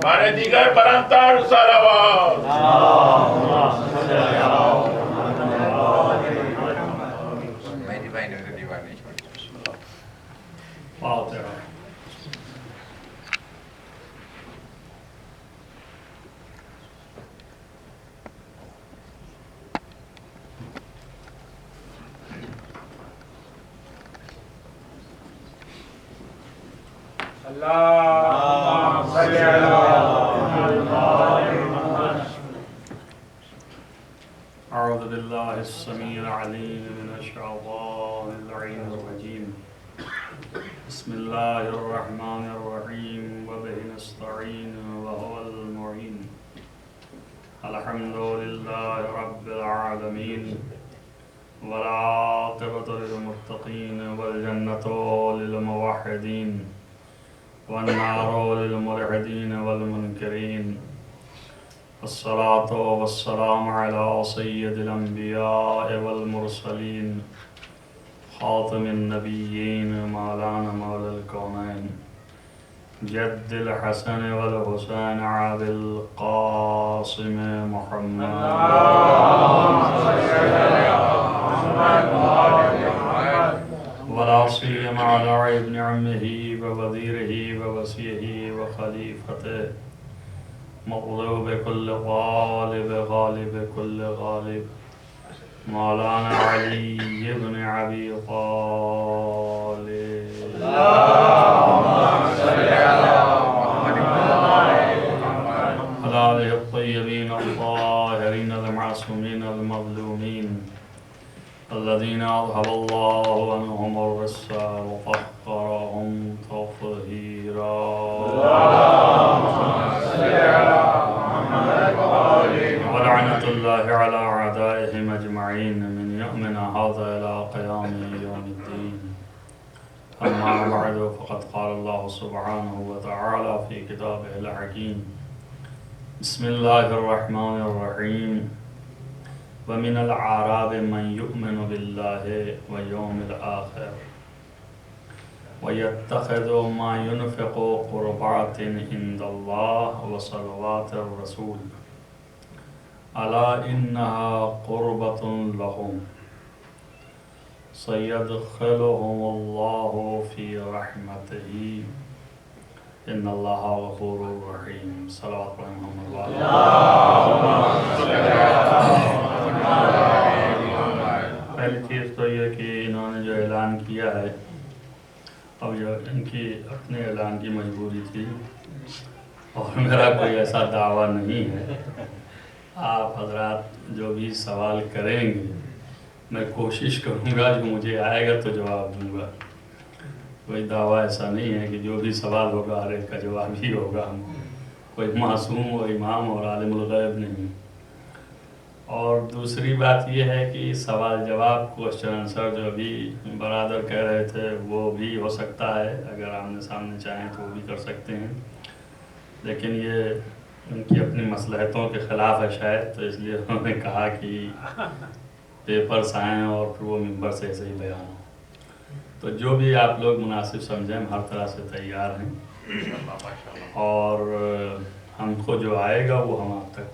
Mare دیگر برانتار salawat. فاتحہ. اللهم صل على محمد. أعوذ بالله السميع العليم من الشيطان اللعين الرجيم. بسم الله الرحمن الرحيم وبه نستعين وهو المعين. الحمد لله رب العالمين والعاقبة للمتقين والجنة للموحدين والنار للملحدين والمنكرين. الصلاة والسلام على سيد الأنبياء والمرسلين خاتم النبيين مولانا مولى الكونين جد الحسن والحسين عبد القاسم محمد ولا سيما على ابن عمه ووزيره ووصيه وخليفته مغلوب كل غالب غالب كل غالب مولانا علي بن أبي طالب. اللهم صل على محمد وعلى آله الطيبين الطاهرين المعصومين المظلومين الذين أذهب الله عنهم الرجس وطهرهم تطهيرا. ولعنة الله على أعدائهم أجمعين من يومنا هذا إلى قيام يوم الدين. أما بعد فقد قال الله سبحانه وتعالى في كتابه الحكيم بسم الله الرحمن الرحيم ومن الأعراب من يؤمن بالله واليوم الآخر ويتخذ ما ينفق قربات عند الله وصلوات الرسول ألا إنها قربة لهم سيدخلهم الله في رحمته إن الله غفور رحيم. صلوات محمد وعلى پہلی چیز تو یہ کہ انہوں نے جو اعلان کیا ہے اب جو ان کی اپنے اعلان کی مجبوری تھی اور میرا کوئی ایسا دعویٰ نہیں ہے. آپ حضرات جو بھی سوال کریں گے میں کوشش کروں گا جو مجھے آئے گا تو جواب دوں گا. کوئی دعویٰ ایسا نہیں ہے کہ جو بھی سوال ہوگا ہر ایک کا جواب ہی ہوگا. کوئی معصوم اور امام اور عالم الغیب نہیں. اور دوسری بات یہ ہے کہ سوال جواب کوشچن آنسر جو بھی برادر کہہ رہے تھے وہ بھی ہو سکتا ہے. اگر آمنے سامنے چاہیں تو وہ بھی کر سکتے ہیں لیکن یہ ان کی اپنی مصلحتوں کے خلاف ہے شاید تو اس لیے انہوں نے کہا کہ پیپرز آئیں اور پھر وہ ممبر سے ایسے ہی بیان ہو. تو جو بھی آپ لوگ مناسب سمجھیں ہم ہر طرح سے تیار ہیں اور ہم کو جو آئے گا وہ ہم آپ تک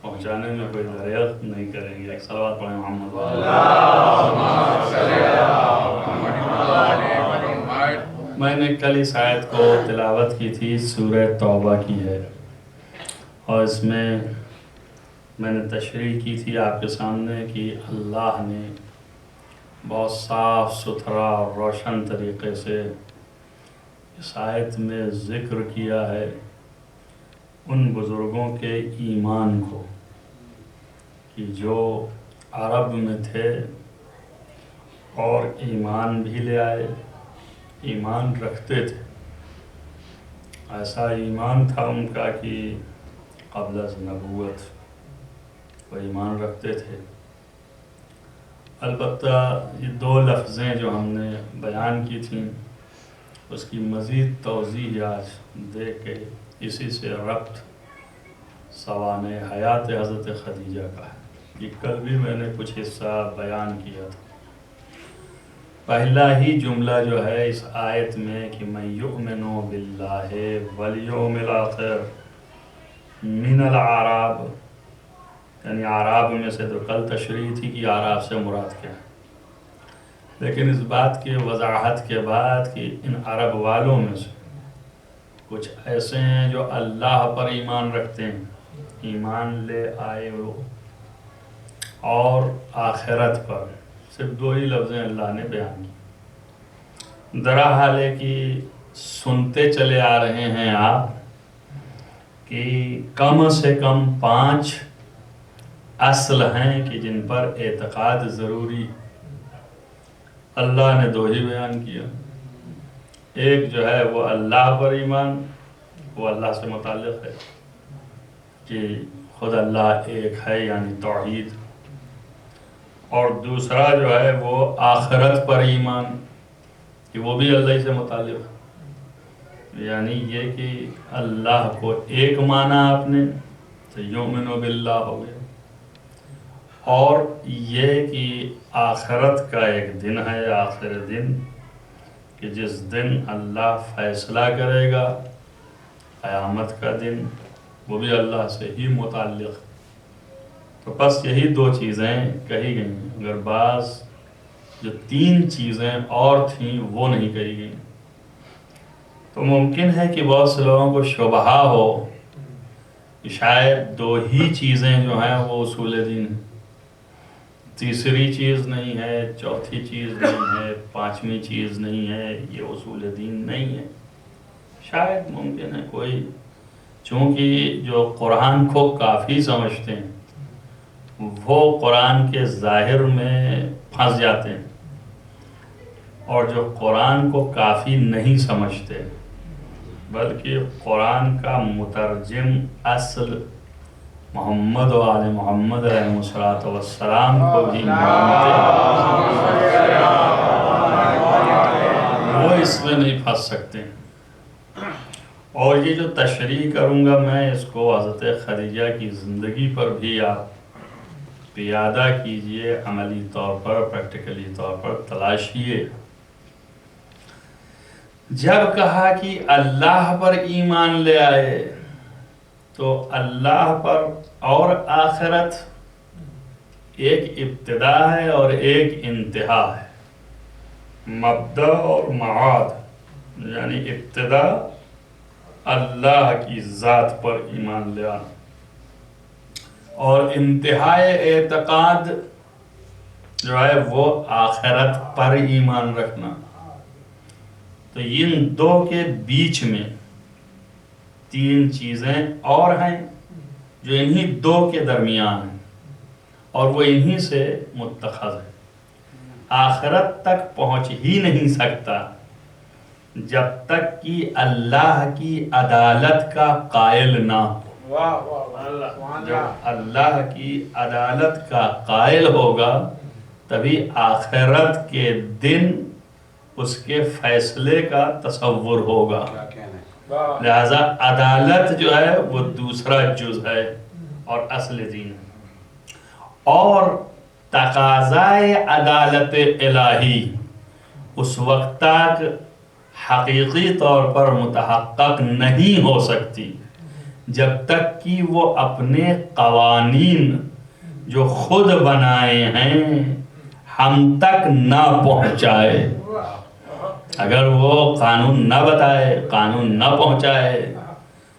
پہنچانے میں کوئی دریافت نہیں کریں گے. صلوات پڑھیں محمد. میں نے کل اس آیت کو تلاوت کی تھی سورہ توبہ کی ہے اور اس میں نے تشریح کی تھی آپ کے سامنے کہ اللہ نے بہت صاف ستھرا اور روشن طریقے سے اس آیت میں ذکر کیا ہے ان بزرگوں کے ایمان کو کہ جو عرب میں تھے اور ایمان بھی لے آئے, ایمان رکھتے تھے. ایسا ایمان تھا ان کا کہ قبل از نبوت وہ ایمان رکھتے تھے. البتہ یہ دو لفظیں جو ہم نے بیان کی تھیں اس کی مزید توضیح آج دے کے اسی سے ربط سوانح حیات حضرت خدیجہ کا ہے. یہ کل بھی میں نے کچھ حصہ بیان کیا تھا. پہلا ہی جملہ جو ہے اس آیت میں کہ من یؤمن باللہ والیوم الآخر من الاعراب، یعنی اعراب میں سے تو کل تشریح تھی کہ اعراب سے مراد کیا ہے، لیکن اس بات کی وضاحت کے بعد کہ ان عرب والوں میں سے کچھ ایسے ہیں جو اللہ پر ایمان رکھتے ہیں، ایمان لے آئے وہ، اور آخرت پر، صرف دو ہی لفظیں اللہ نے بیان کی۔ درا حال ہے کہ سنتے چلے آ رہے ہیں آپ کہ کم سے کم 5 اصل ہیں کہ جن پر اعتقاد ضروری۔ اللہ نے 2 ہی بیان کیا، ایک جو ہے وہ اللہ پر ایمان، وہ اللہ سے متعلق ہے کہ خود اللہ ایک ہے یعنی توحید، اور دوسرا جو ہے وہ آخرت پر ایمان کہ وہ بھی اللہ سے متعلق ہے، یعنی یہ کہ اللہ کو ایک مانا آپ نے تو یؤمن باللہ ہو گیا، اور یہ کہ آخرت کا ایک دن ہے، آخر دن، کہ جس دن اللہ فیصلہ کرے گا، قیامت کا دن، وہ بھی اللہ سے ہی متعلق۔ تو بس یہی 2 چیزیں کہی گئیں، اگر بعض جو 3 چیزیں اور تھیں وہ نہیں کہی گئیں تو ممکن ہے کہ بہت سے لوگوں کو شبہ ہو کہ شاید 2 ہی چیزیں جو ہیں وہ اصول دین ہیں، تیسری چیز نہیں ہے، چوتھی چیز نہیں ہے، 5ویں چیز نہیں ہے، یہ اصول دین نہیں ہے۔ شاید ممکن ہے کوئی، چونکہ جو قرآن کو کافی سمجھتے ہیں وہ قرآن کے ظاہر میں پھنس جاتے ہیں، اور جو قرآن کو کافی نہیں سمجھتے بلکہ قرآن کا مترجم اصل محمد و آل محمد علیہ السلام کو بھی مانتے وہ اس میں نہیں پھنس سکتے۔ اور یہ جو تشریح کروں گا میں اس کو حضرت خدیجہ کی زندگی پر بھی آپ پیادہ کیجئے، عملی طور پر، پریکٹیکلی طور پر تلاشیے۔ جب کہا کہ اللہ پر ایمان لے آئے تو اللہ پر اور آخرت ایک ابتدا ہے اور ایک انتہا ہے، مبدأ اور معاد، یعنی ابتدا اللہ کی ذات پر ایمان لے آنا اور انتہائے اعتقاد جو ہے وہ آخرت پر ایمان رکھنا۔ تو ان 2 کے بیچ میں 3 چیزیں اور ہیں جو انہی 2 کے درمیان ہیں، اور وہ انہی سے متخذ ہے۔ آخرت تک پہنچ ہی نہیں سکتا جب تک کہ اللہ کی عدالت کا قائل نہ ہو۔ جب اللہ کی عدالت کا قائل ہوگا تبھی آخرت کے دن اس کے فیصلے کا تصور ہوگا۔ لہذا عدالت جو ہے وہ دوسرا جز ہے اور اصل دین ہے، اور تقاضائے عدالت الہی اس وقت تک حقیقی طور پر متحقق نہیں ہو سکتی جب تک کہ وہ اپنے قوانین جو خود بنائے ہیں ہم تک نہ پہنچائے۔ اگر وہ قانون نہ بتائے، قانون نہ پہنچائے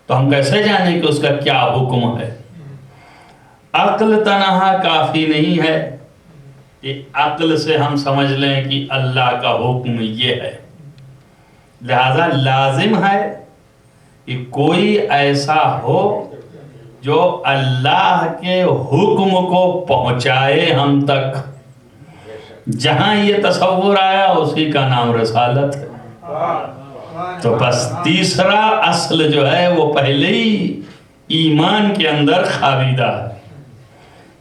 تو ہم کیسے جانیں کہ اس کا کیا حکم ہے؟ عقل تنہا کافی نہیں ہے کہ عقل سے ہم سمجھ لیں کہ اللہ کا حکم یہ ہے، لہذا لازم ہے کہ کوئی ایسا ہو جو اللہ کے حکم کو پہنچائے ہم تک۔ جہاں یہ تصور آیا اسی کا نام رسالت ہے۔ تو بس تیسرا اصل جو ہے وہ پہلے ہی ایمان کے اندر خابیدہ ہے۔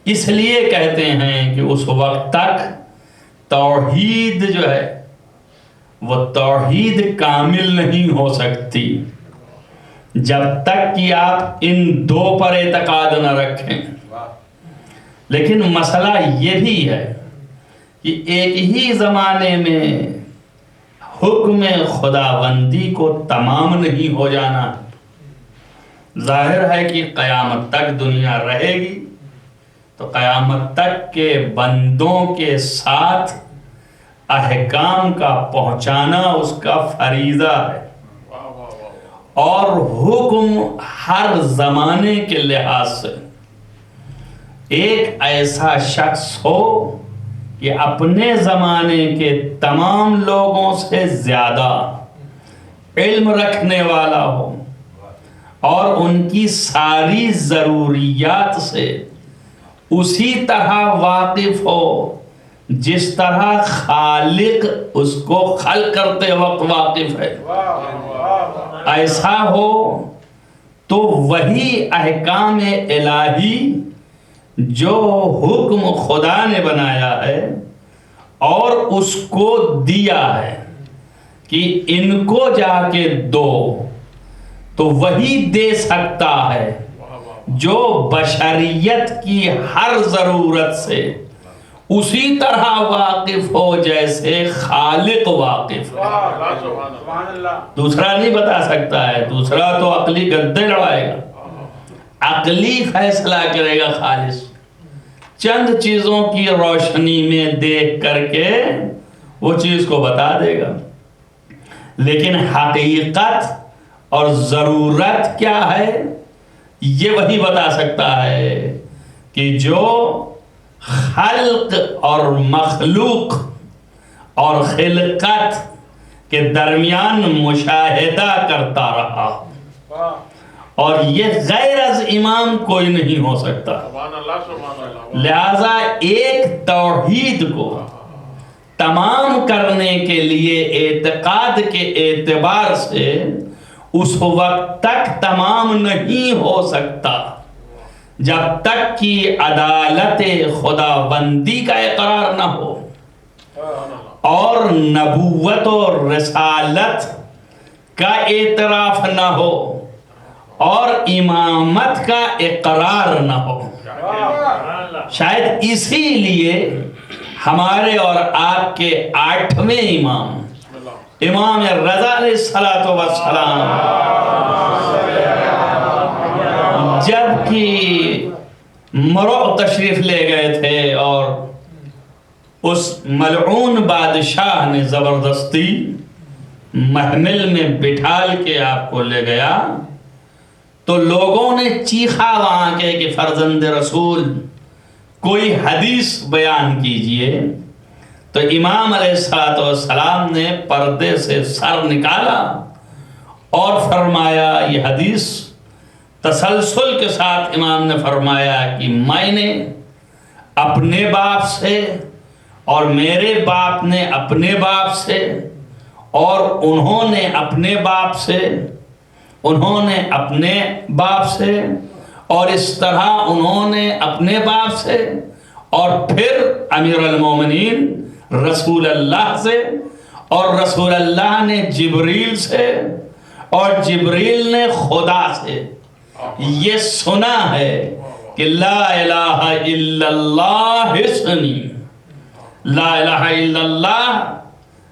اس لیے کہتے ہیں کہ اس وقت تک توحید جو ہے وہ توحید کامل نہیں ہو سکتی جب تک کہ آپ ان 2 پر اعتقاد نہ رکھیں۔ لیکن مسئلہ یہ بھی ہے کہ ایک ہی زمانے میں حکم خداوندی کو تمام نہیں ہو جانا. ظاہر ہے کہ قیامت تک دنیا رہے گی تو قیامت تک کے بندوں کے ساتھ احکام کا پہنچانا اس کا فریضہ ہے. اور حکم ہر زمانے کے لحاظ سے ایک ایسا شخص ہو کہ اپنے زمانے کے تمام لوگوں سے زیادہ علم رکھنے والا ہو اور ان کی ساری ضروریات سے اسی طرح واقف ہو جس طرح خالق اس کو خلق کرتے وقت واقف ہے. ایسا ہو تو وہی احکام الہی جو حکم خدا نے بنایا ہے اور اس کو دیا ہے کہ ان کو جا کے دو، تو وہی دے سکتا ہے جو بشریت کی ہر ضرورت سے اسی طرح واقف ہو جیسے خالق واقف ہے. دوسرا نہیں بتا سکتا ہے، دوسرا تو عقلی گدے لڑائے گا، عقلی فیصلہ کرے گا. خالص چند چیزوں کی روشنی میں دیکھ کر کے وہ چیز کو بتا دے گا، لیکن حقیقت اور ضرورت کیا ہے یہ وہی بتا سکتا ہے کہ جو خلق اور مخلوق اور خلقت کے درمیان مشاہدہ کرتا رہا، اور یہ غیر از امام کوئی نہیں ہو سکتا. لہذا ایک توحید کو تمام کرنے کے لیے اعتقاد کے اعتبار سے اس وقت تک تمام نہیں ہو سکتا جب تک کہ عدالت خداوندی کا اقرار نہ ہو اور نبوت و رسالت کا اعتراف نہ ہو اور امامت کا اقرار نہ ہو. شاید اسی لیے ہمارے اور آپ کے 8ویں امام رضا علیہ السلام جب کہ مرو تشریف لے گئے تھے اور اس ملعون بادشاہ نے زبردستی محمل میں بٹھال کے آپ کو لے گیا، تو لوگوں نے چیخا وہاں کے کہ فرزند رسول کوئی حدیث بیان کیجئے. تو امام علیہ السلام نے پردے سے سر نکالا اور فرمایا یہ حدیث تسلسل کے ساتھ امام نے فرمایا کہ میں نے اپنے باپ سے اور میرے باپ نے اپنے باپ سے اور انہوں نے اپنے باپ سے انہوں نے اپنے باپ سے اور اس طرح انہوں نے اپنے باپ سے اور پھر امیر المومنین رسول اللہ سے اور رسول اللہ نے جبریل سے اور جبریل نے خدا سے یہ سنا ہے کہ لا الہ الا اللہ حسنی. لا الہ الا اللہ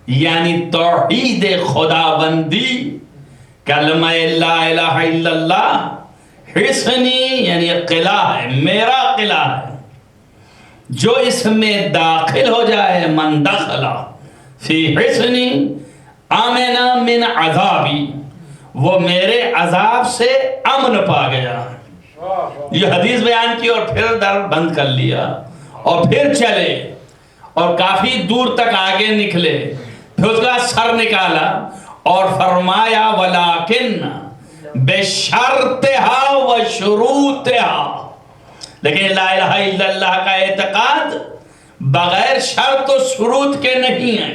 یعنی توحید خداوندی، کلمہ لا الہ الا اللہ حسنی یعنی قلعہ ہے، میرا قلعہ ہے، جو اس میں داخل ہو جائے من دخل فی حسنی آمنا من عذابی، وہ میرے عذاب سے امن پا گیا. یہ حدیث بیان کی اور پھر در بند کر لیا اور پھر چلے اور کافی دور تک آگے نکلے، پھر اس کا سر نکالا اور فرمایا ولیکن بشرطها و شروطها، لیکن لا الہ الا اللہ کا اعتقاد بغیر شرط و شروط کے نہیں ہے.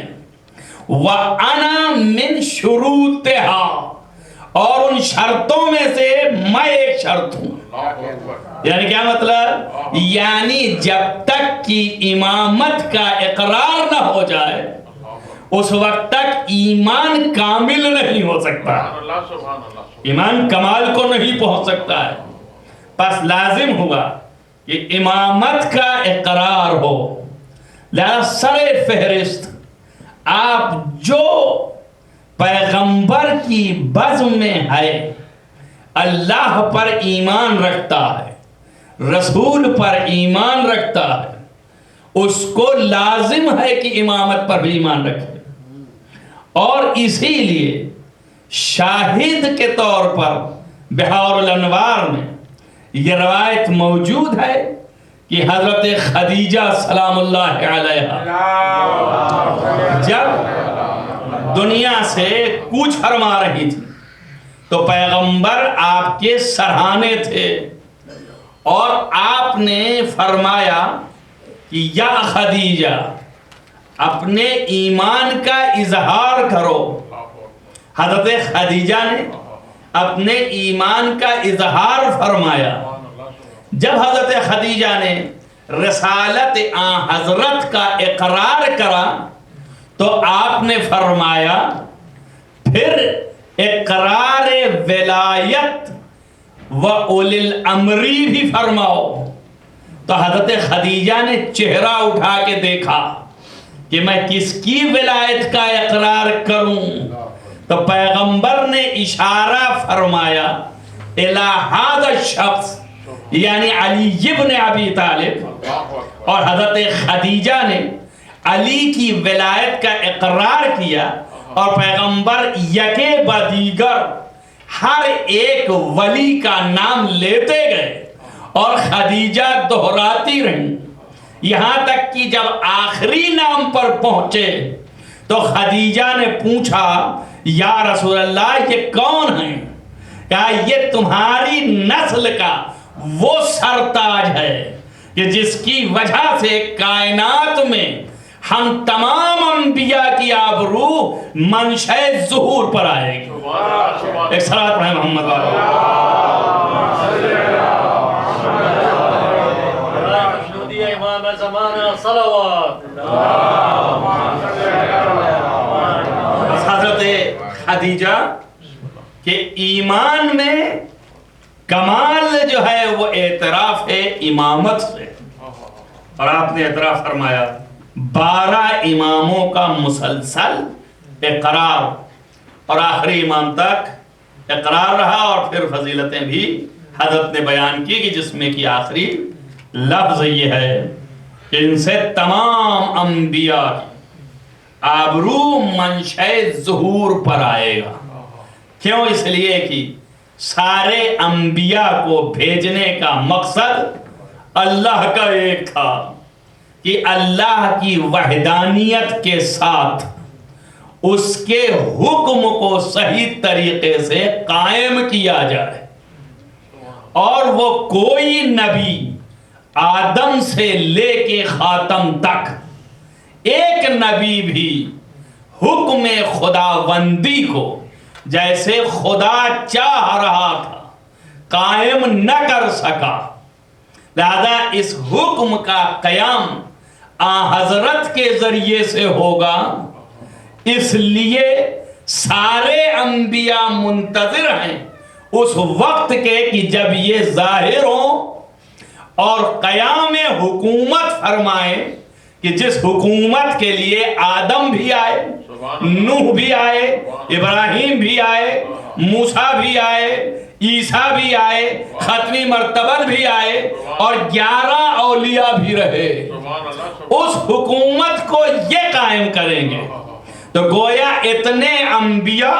وَأَنَا مِن شُرُوطِهَا، اور ان شرطوں میں سے میں ایک شرط ہوں. یعنی کیا مطلب؟ یعنی جب تک کہ امامت کا اقرار نہ ہو جائے اس وقت تک ایمان کامل نہیں ہو سکتا، ایمان کمال کو نہیں پہنچ سکتا ہے. پس لازم ہوگا کہ امامت کا اقرار ہو، لہذا سر فہرست آپ جو پیغمبر کی بزم میں ہے، اللہ پر ایمان رکھتا ہے، رسول پر ایمان رکھتا ہے، اس کو لازم ہے کہ امامت پر بھی ایمان رکھے. اور اسی لیے شاہد کے طور پر بحار الانوار میں یہ روایت موجود ہے کہ حضرت خدیجہ سلام اللہ علیہا جب دنیا سے کوچ فرما رہی تھی تو پیغمبر آپ کے سرہانے تھے، اور آپ نے فرمایا کہ یا خدیجہ اپنے ایمان کا اظہار کرو. حضرت خدیجہ نے اپنے ایمان کا اظہار فرمایا. جب حضرت خدیجہ نے رسالت آن حضرت کا اقرار کرا تو آپ نے فرمایا پھر اقرار ولایت و اولی الامری بھی فرماؤ. تو حضرت خدیجہ نے چہرہ اٹھا کے دیکھا کہ میں کس کی ولایت کا اقرار کروں. تو پیغمبر نے اشارہ فرمایا الی ھذا الشخص، یعنی علی ابن ابی طالب. اور حضرت خدیجہ نے علی کی ولایت کا اقرار کیا، اور پیغمبر یکے بدیگر ہر ایک ولی کا نام لیتے گئے اور خدیجہ دہراتی رہیں، یہاں تک کہ جب آخری نام پر پہنچے تو خدیجہ نے پوچھا یا رسول اللہ یہ کون ہیں؟ کہا یہ تمہاری نسل کا وہ سرتاج ہے کہ جس کی وجہ سے کائنات میں ہم تمام انبیاء کی آبرو منشأ ظہور پر آئے گی. ایک صلوات پڑھیں محمد حضرت خدیجہ کہ ایمان میں کمال جو ہے وہ اعتراف ہے امامت سے. اور آپ نے اعتراف فرمایا 12 اماموں کا مسلسل اقرار، اور آخری امام تک اقرار رہا، اور پھر فضیلتیں بھی حضرت نے بیان کی کہ جس میں کی آخری لفظ یہ ہے کہ ان سے تمام انبیاء آبرو منشأ ظہور پر آئے گا. کیوں؟ اس لیے کہ سارے انبیاء کو بھیجنے کا مقصد اللہ کا ایک تھا کہ اللہ کی وحدانیت کے ساتھ اس کے حکم کو صحیح طریقے سے قائم کیا جائے. اور وہ کوئی نبی آدم سے لے کے خاتم تک ایک نبی بھی حکم خداوندی کو جیسے خدا چاہ رہا تھا قائم نہ کر سکا. لہذا اس حکم کا قیام حضرت کے ذریعے سے ہوگا. اس لیے سارے انبیاء منتظر ہیں اس وقت کے کہ جب یہ ظاہر ہوں اور قیام حکومت فرمائے کہ جس حکومت کے لیے آدم بھی آئے، نوح بھی آئے، ابراہیم بھی آئے، موسیٰ بھی آئے، عیسیٰ بھی آئے، ختمی مرتبہ بھی آئے، اور 11 اولیاء بھی رہے. اس حکومت کو یہ قائم کریں گے. تو گویا اتنے انبیاء،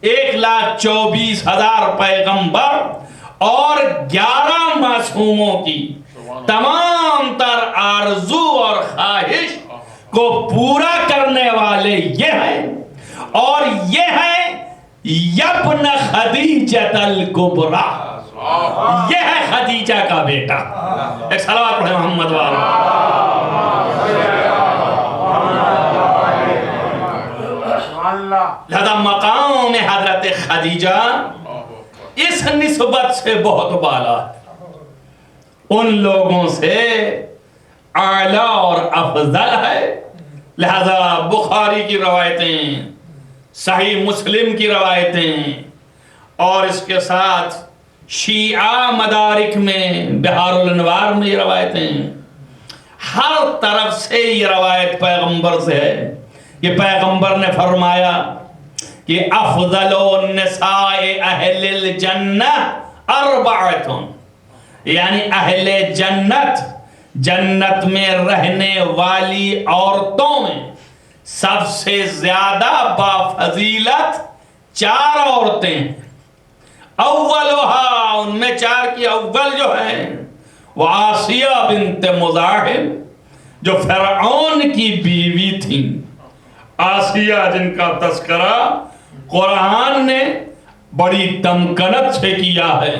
1,24,000 پیغمبر اور 11 معصوموں کی تمام تر آرزو اور خواہش کو پورا کرنے والے یہ ہیں. اور یہ ہے یبن خدیجۃ الکبریٰ، یہ ہے خدیجہ کا بیٹا. ایک صلوات پڑھیں محمد والا. لہذا مقام حضرت خدیجہ اس نسبت سے بہت بالا ہے، ان لوگوں سے اعلیٰ اور افضل ہے. لہذا بخاری کی روایتیں، صحیح مسلم کی روایتیں، اور اس کے ساتھ شیعہ مدارک میں بحار الانوار میں یہ روایتیں، ہر طرف سے یہ روایت پیغمبر سے ہے کہ پیغمبر نے فرمایا کہ افضل النساء اہل الجنہ اربعۃ، یعنی اہل جنت، جنت میں رہنے والی عورتوں میں سب سے زیادہ بافضیلت 4 عورتیں ہیں۔ اولھا، ان میں 4 کی اول جو ہے وہ آسیہ بنت مزاحم، جو فرعون کی بیوی تھیں۔ آسیہ جن کا تذکرہ قرآن نے بڑی تمکنت سے کیا ہے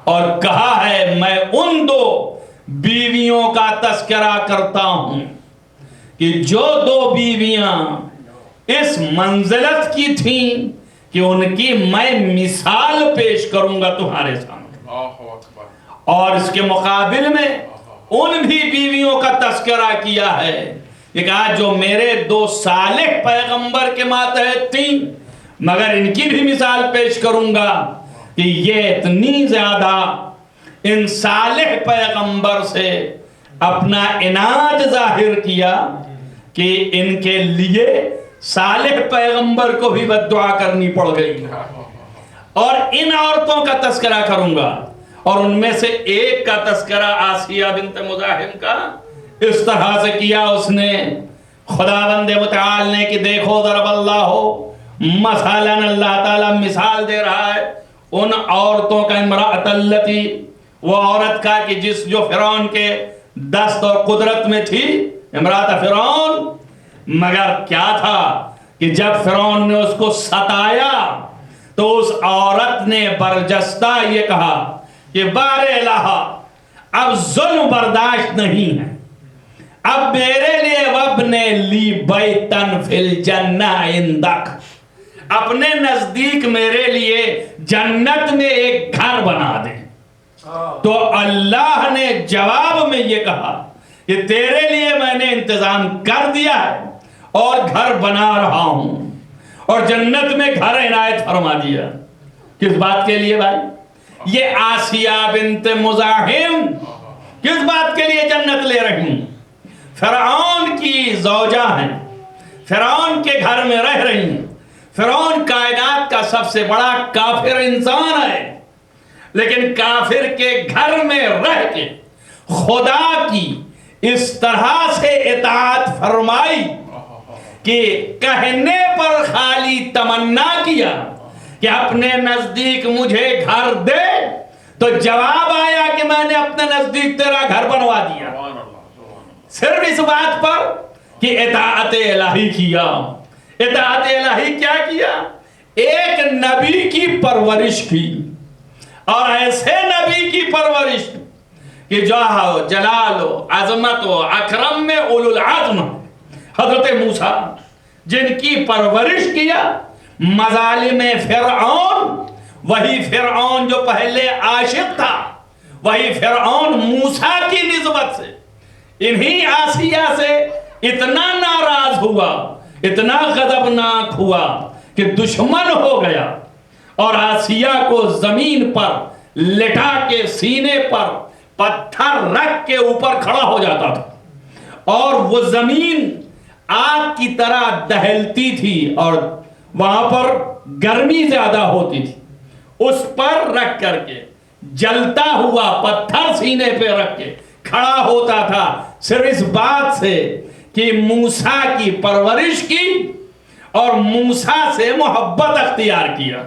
اور کہا ہے میں ان 2 بیویوں کا تذکرہ کرتا ہوں کہ جو 2 بیویاں اس منزلت کی تھیں کہ ان کی میں مثال پیش کروں گا تمہارے سامنے، اور اس کے مقابل میں ان بھی بیویوں کا تذکرہ کیا ہے، یہ کہا جو میرے 2 صالح پیغمبر کے ماتحت تھیں، مگر ان کی بھی مثال پیش کروں گا کہ یہ اتنی زیادہ ان صالح پیغمبر سے اپنا عناد ظاہر کیا کہ ان کے لیے صالح پیغمبر کو بھی بددعا کرنی پڑ گئی۔ اور ان عورتوں کا تذکرہ کروں گا، اور ان میں سے ایک کا تذکرہ آسیہ بنت مزاحم کا اس طرح سے کیا اس نے، خداوند متعال نے کہ دیکھو ضرب اللہ مثلا، اللہ تعالیٰ مثال دے رہا ہے ان عورتوں کا، امرأۃ اللتی، وہ عورت کا کہ جو فرعون کے دست اور قدرت میں تھی، امرأۃ فرعون، مگر کیا تھا کہ جب فرعون نے اس کو ستایا تو اس عورت نے برجستہ یہ کہا کہ بار الہ، اب ظلم برداشت نہیں ہے، اب میرے لیے وابن لی بیتن فی الجنہ عندک، اپنے نزدیک میرے لیے جنت میں ایک گھر بنا دے۔ تو اللہ نے جواب میں یہ کہا کہ تیرے لیے میں نے انتظام کر دیا ہے اور گھر بنا رہا ہوں، اور جنت میں گھر عنایت فرما دیا۔ کس بات کے لیے بھائی؟ یہ آسیہ بنت مزاحم کس بات کے لیے جنت لے رہی ہوں؟ فرعون کی زوجہ ہیں، فرعون کے گھر میں رہ رہی ہیں، فرعون کائنات کا سب سے بڑا کافر انسان ہے، لیکن کافر کے گھر میں رہ کے خدا کی اس طرح سے اطاعت فرمائی کہ کہنے پر خالی تمنا کیا کہ اپنے نزدیک مجھے گھر دے، تو جواب آیا کہ میں نے اپنے نزدیک تیرا گھر بنوا دیا، صرف اس بات پر کہ اطاعت الہی کیا۔ اطاعت الہی کیا کیا؟ ایک نبی کی پرورش کی، اور ایسے نبی کی پرورش کہ جو جلال و عظمت و اکرم میں اولو العزم، حضرت موسیٰ، جن کی پرورش کیا مظالم فرعون، وہی فرعون جو پہلے عاشق تھا، وہی فرعون موسیٰ کی نسبت سے انہی آسیہ سے اتنا ناراض ہوا، اتنا غضبناک ہوا کہ دشمن ہو گیا، اور آسیہ کو زمین پر لٹا کے سینے پر پتھر رکھ کے اوپر کھڑا ہو جاتا تھا، اور وہ زمین آگ کی طرح دہلتی تھی اور وہاں پر گرمی زیادہ ہوتی تھی، اس پر رکھ کر کے جلتا ہوا پتھر سینے پہ رکھ کے کھڑا ہوتا تھا، صرف اس بات سے کہ موسیٰ کی پرورش کی اور موسیٰ سے محبت اختیار کیا۔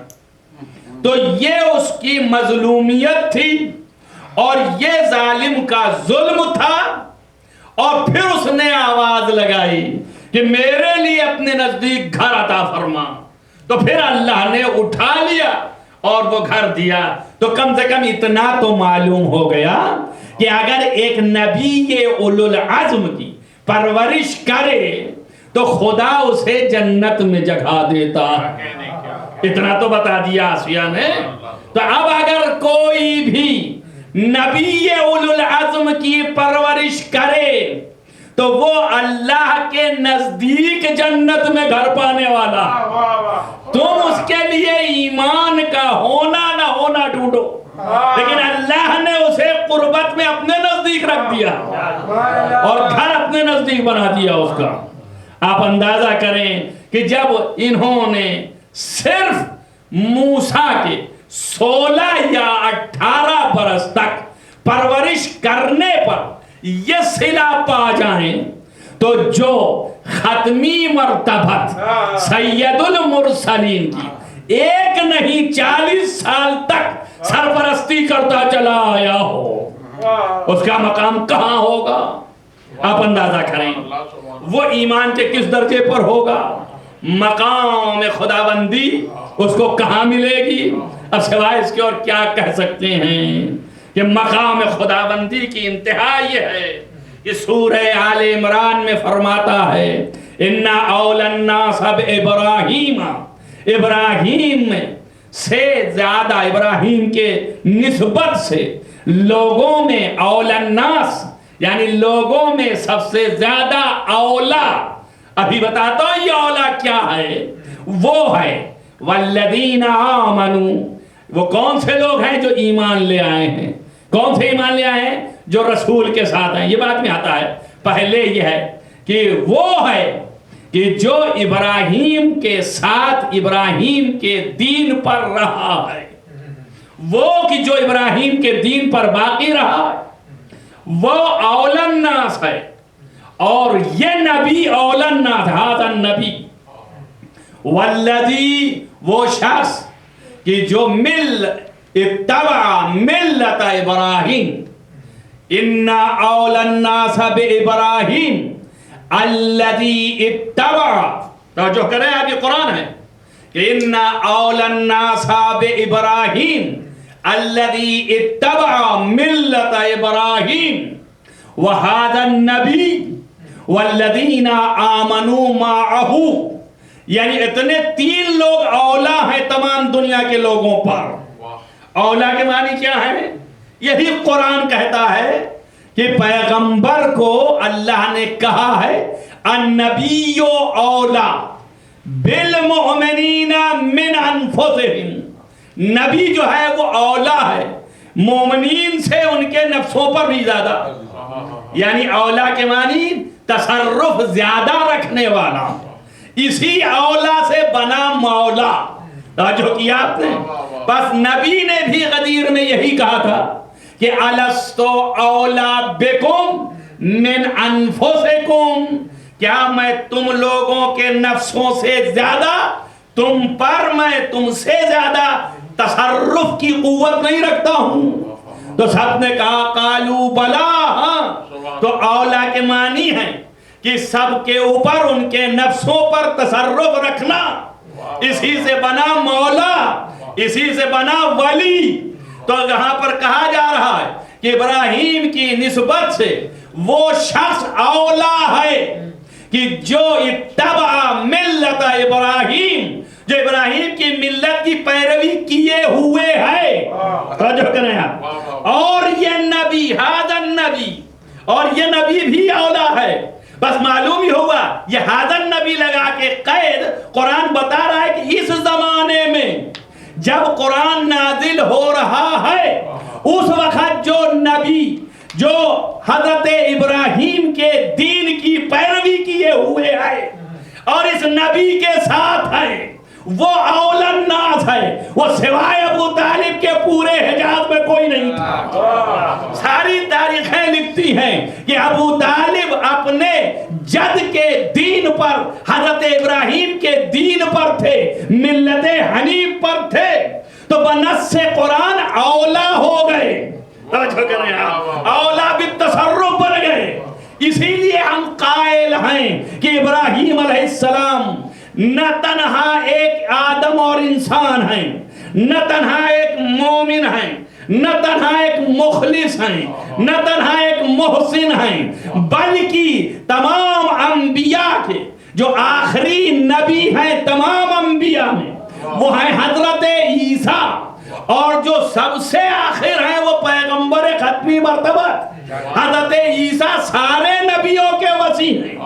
تو یہ اس کی مظلومیت تھی اور یہ ظالم کا ظلم تھا، اور پھر اس نے آواز لگائی کہ میرے لیے اپنے نزدیک گھر عطا فرما، تو پھر اللہ نے اٹھا لیا اور وہ گھر دیا۔ تو کم سے کم اتنا تو معلوم ہو گیا کہ اگر ایک نبی یہ اولو العزم کی پرورش کرے تو خدا اسے جنت میں جگہ دیتا ہے۔ اتنا تو بتا دیا آسیہ نے۔ تو اب اگر کوئی بھی نبی اولو العزم کی پرورش کرے تو وہ اللہ کے نزدیک جنت میں گھر پانے والا۔ تم اس کے لیے ایمان کا ہونا نہ ہونا ڈھونڈو، لیکن اللہ نے اسے قربت میں اپنے نزدیک رکھ دیا اور گھر اپنے نزدیک بنا دیا اس کا. آپ اندازہ کریں کہ جب انہوں نے صرف موسیٰ کے 16 یا 18 برس تک پرورش کرنے پر یہ صلہ پا جائیں تو جو ختمی مرتبت سید المرسلین کی ایک نہیں 40 سال تک سرپرستی کرتا چلا آیا ہو، اس کا مقام کہاں ہوگا؟ آپ اندازہ کریں وہ ایمان کے کس درجے پر ہوگا؟ مقام خداوندی اس کو کہاں ملے گی؟ اب سوائے اس کے اور کیا کہہ سکتے ہیں کہ مقام خداوندی کی انتہا یہ ہے کہ سورہ آل عمران میں فرماتا ہے اِنَّا أَوْلَى النَّاسَ بِإِبْرَاهِيمَ، ابراہیم سے زیادہ، ابراہیم کے نسبت سے لوگوں میں اولی الناس یعنی لوگوں میں سب سے زیادہ اولا، ابھی بتاتا ہوں یہ اولا کیا ہے، وہ ہے والذین آمنوا، وہ کون سے لوگ ہیں جو ایمان لے آئے ہیں؟ کون سے ایمان لے آئے ہیں؟ جو رسول کے ساتھ ہیں. یہ بات میں آتا ہے. پہلے یہ ہے کہ وہ ہے کہ جو ابراہیم کے ساتھ ابراہیم کے دین پر رہا ہے، وہ کہ جو ابراہیم کے دین پر باقی رہا ہے وہ اولی الناس ہے. اور یہ نبی اولی الناس، ھذا النبی والذی، وہ شخص کہ جو اتبع ملت ابراہیم، ان اولی الناس بابراہیم الذی اتبع، توجہ کریں آپ یہ قرآن ہے کہ ان اولی الناس بابراہیم الذی اتبع ملت ابراہیم وھذا النبی والذین آمنوا معہ، یعنی اتنے 3 لوگ اولا ہیں تمام دنیا کے لوگوں پر. اولا کے معنی کیا ہے؟ یہی قرآن کہتا ہے کہ پیغمبر کو اللہ نے کہا ہے النبی اولا بالمؤمنین من انفسہم، نبی جو ہے وہ اولا ہے مومنین سے ان کے نفسوں پر بھی زیادہ. یعنی اولا کے معنی تصرف زیادہ رکھنے والا. اسی اولا سے بنا مولا. توجہ کیا آپ نے؟ بس نبی نے بھی غدیر میں یہی کہا تھا کہ الستو اولا بکم من انفسکم، کیا میں تم لوگوں کے نفسوں سے زیادہ، تم پر میں تم سے زیادہ تصرف کی قوت نہیں رکھتا ہوں؟ تو سب نے کہا قالوا بلا. ہاں، تو اولا کے معنی ہے کہ سب کے اوپر ان کے نفسوں پر تصرف رکھنا. اسی سے بنا مولا، اسی سے بنا ولی. تو یہاں پر کہا جا رہا ہے کہ ابراہیم کی نسبت سے وہ شخص اولا ہے کہ جو اتبع ملت ابراہیم، جو ابراہیم کی ملت کی پیروی کیے ہوئے ہے. توجہ کریں آپ. اور یہ نبی، ھذا النبی، اور یہ نبی بھی اولا ہے. بس معلوم ہی ہوا یہ ھذا النبی لگا کے قید قرآن بتا رہا ہے کہ اس زمانے میں جب قرآن نازل ہو رہا ہے اس وقت جو نبی جو حضرت ابراہیم کے دین کی پیروی کیے ہوئے ہے اور اس نبی کے ساتھ ہے وہ اولی الناس ہے. وہ سوائے ابو طالب کے پورے حجاز میں کوئی نہیں تھا. ساری تاریخیں لکھتی ہیں کہ ابو طالب اپنے جد کے دین پر، حضرت ابراہیم کے دین پر تھے، ملت حنیف پر تھے. تو بنص قرآن اولا ہو گئے. اولا بالتصرف بن گئے. اسی لیے ہم قائل ہیں کہ ابراہیم علیہ السلام نہ تنہا ایک آدم اور انسان ہیں، نہ تنہا ایک مومن ہیں، نہ تنہا ایک مخلص ہیں، نہ تنہا ایک محسن ہیں، بلکہ تمام انبیاء کے جو آخری نبی ہیں تمام انبیاء میں وہ ہیں حضرت عیسیٰ. اور جو سب سے آخر ہیں وہ پیغمبر ختمی مرتبت حضرت عیسیٰ سارے نبیوں کے وسیع ہیں.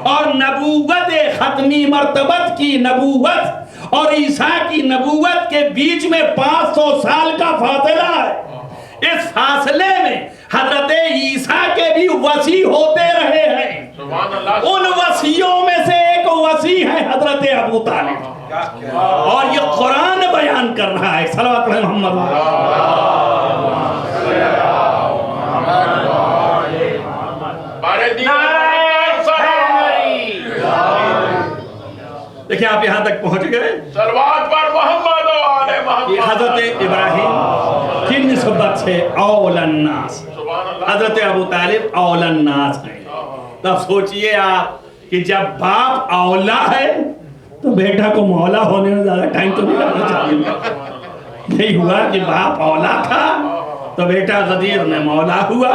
اور نبوت ختمی مرتبت کی نبوت اور عیسیٰ کی نبوت کے بیچ میں 500 سال کا فاصلہ ہے. اس فاصلے میں حضرت عیسیٰ کے بھی وصی ہوتے رہے ہیں. سبحان اللہ. ان وصیوں میں سے ایک وصی ہے حضرت ابو طالب. اور یہ قرآن بیان کر رہا ہے. صلوات علی محمد. دیکھیں آپ یہاں تک پہنچ گئے. صلوات پر محمد و آل محمد. یہ حضرت ابراہیم کی نسبت سے اول الناس. حضرت ابو طالب اول الناس ہیں. تب سوچئے آپ کہ جب باپ اولا ہے تو بیٹا کو مولا ہونے میں زیادہ ٹائم تو نہیں لگنا چاہیے. نہیں ہوا کہ باپ اولا تھا تو بیٹا غدیر میں مولا ہوا.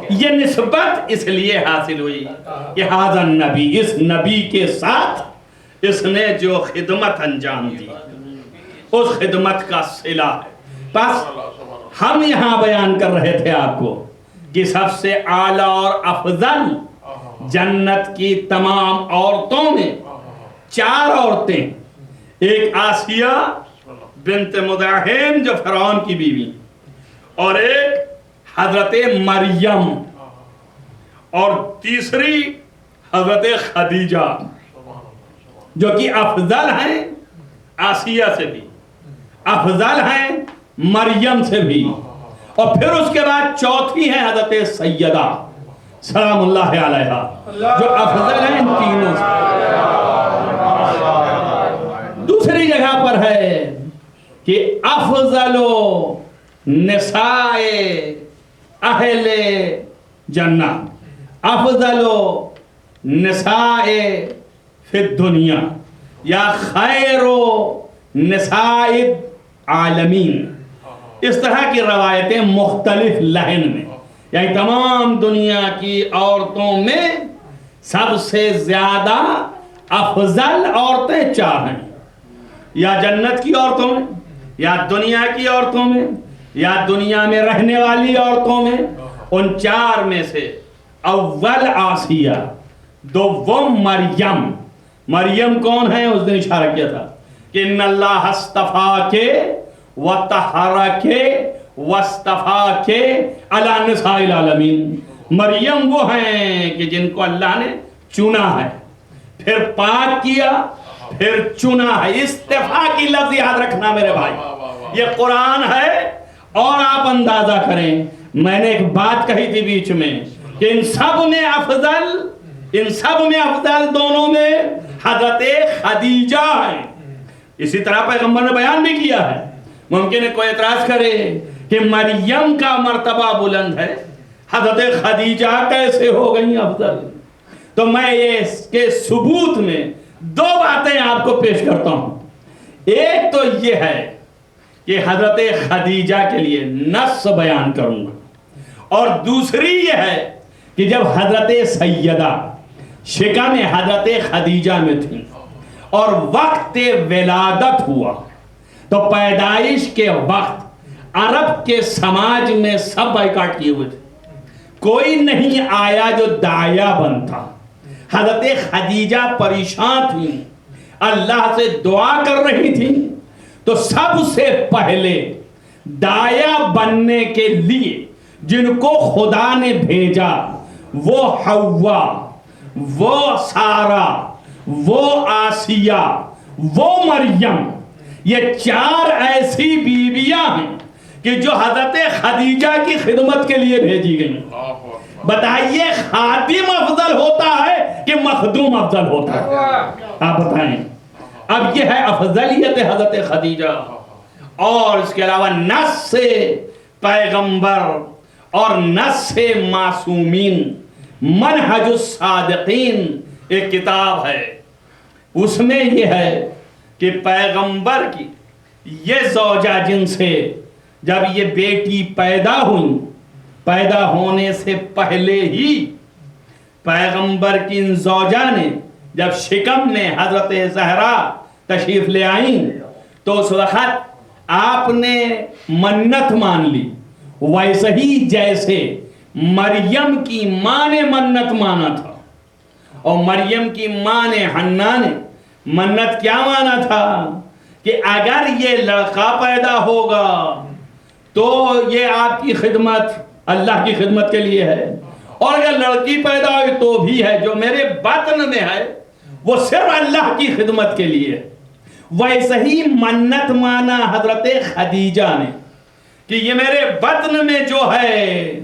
یہ نسبت اس لیے حاصل ہوئی کہ حاضر نبی، اس نبی کے ساتھ اس نے جو خدمت انجام دی اس خدمت کا صلہ ہے. بس ہم یہاں بیان کر رہے تھے آپ کو کہ سب سے اعلیٰ اور افضل جنت کی تمام عورتوں میں 4 عورتیں، ایک آسیہ بنت مزاحم جو فرعون کی بیوی، اور ایک حضرت مریم، اور تیسری حضرت خدیجہ جو کہ افضل ہیں آسیہ سے بھی، افضل ہیں مریم سے بھی، اور پھر اس کے بعد چوتھی ہے حضرت سیدہ سلام اللہ علیہا جو افضل ہیں ان تینوں سے. دوسری جگہ پر ہے کہ افضل نساء اہل جنہ، افضل نساء فی الدنیا یا خیر نساء عالمین. اس طرح کی روایتیں مختلف لہن میں، یعنی تمام دنیا کی عورتوں میں سب سے زیادہ افضل عورتیں 4 ہیں، یا جنت کی عورتوں میں، یا دنیا کی عورتوں میں، یا دنیا میں رہنے والی عورتوں میں. ان 4 میں سے اول آسیہ، دوم مریم. مریم کون ہے؟ اس نے اشارہ کیا تھا کہ ان اللہ اصطفاک وطہرک واصطفاک علی نساء العالمین. مریم وہ ہیں کہ جن کو اللہ نے چنا ہے، پھر پاک کیا، پھر چنا ہے. استفاء کی لفظ یاد رکھنا میرے بھائی، یہ قرآن ہے. اور آپ اندازہ کریں، میں نے ایک بات کہی تھی بیچ میں کہ ان سب میں افضل دونوں میں حضرت خدیجہ ہیں. اسی طرح پیغمبر نے بیان بھی کیا ہے. ممکن ہے کوئی اعتراض کرے کہ مریم کا مرتبہ بلند ہے، حضرت خدیجہ کیسے ہو گئی افضل؟ تو میں اس کے ثبوت میں 2 باتیں آپ کو پیش کرتا ہوں. ایک تو یہ ہے کہ حضرت خدیجہ کے لیے نص بیان کروں گا، اور دوسری یہ ہے کہ جب حضرت سیدہ شکم حضرت خدیجہ میں تھی اور وقت ولادت ہوا تو پیدائش کے وقت عرب کے سماج میں سب بائیکاٹ کیے ہوئے تھے. کوئی نہیں آیا جو داعیہ بنتا. حضرت خدیجہ پریشان تھیں، اللہ سے دعا کر رہی تھیں. تو سب سے پہلے داعیہ بننے کے لیے جن کو خدا نے بھیجا وہ حوا، وہ سارہ، وہ آسیہ، وہ مریم. یہ 4 ایسی بیویاں ہیں کہ جو حضرت خدیجہ کی خدمت کے لیے بھیجی گئی. بتائیے خادم افضل ہوتا ہے کہ مخدوم افضل ہوتا ہے؟ آپ بتائیں. اب یہ ہے افضلیت حضرت خدیجہ. اور اس کے علاوہ نص پیغمبر اور نص معصومین، منہج الصادقین ایک کتاب ہے. اس میں یہ ہے کہ پیغمبر کی یہ زوجہ جن سے جب یہ بیٹی پیدا ہوئی، پیدا ہونے سے پہلے ہی پیغمبر کی ان زوجہ نے جب شکم میں حضرت زہرا تشریف لے آئیں تو اس وقت آپ نے منت مان لی، ویسے ہی جیسے مریم کی ماں نے منت مانا تھا. اور مریم کی ماں نے حنا نے منت کیا مانا تھا کہ اگر یہ لڑکا پیدا ہوگا تو یہ آپ کی خدمت اللہ کی خدمت کے لیے ہے، اور اگر لڑکی پیدا ہوئی تو بھی ہے، جو میرے باطن میں ہے وہ صرف اللہ کی خدمت کے لیے۔ ویسے ہی منت مانا حضرت خدیجہ نے کہ یہ میرے باطن میں جو ہے،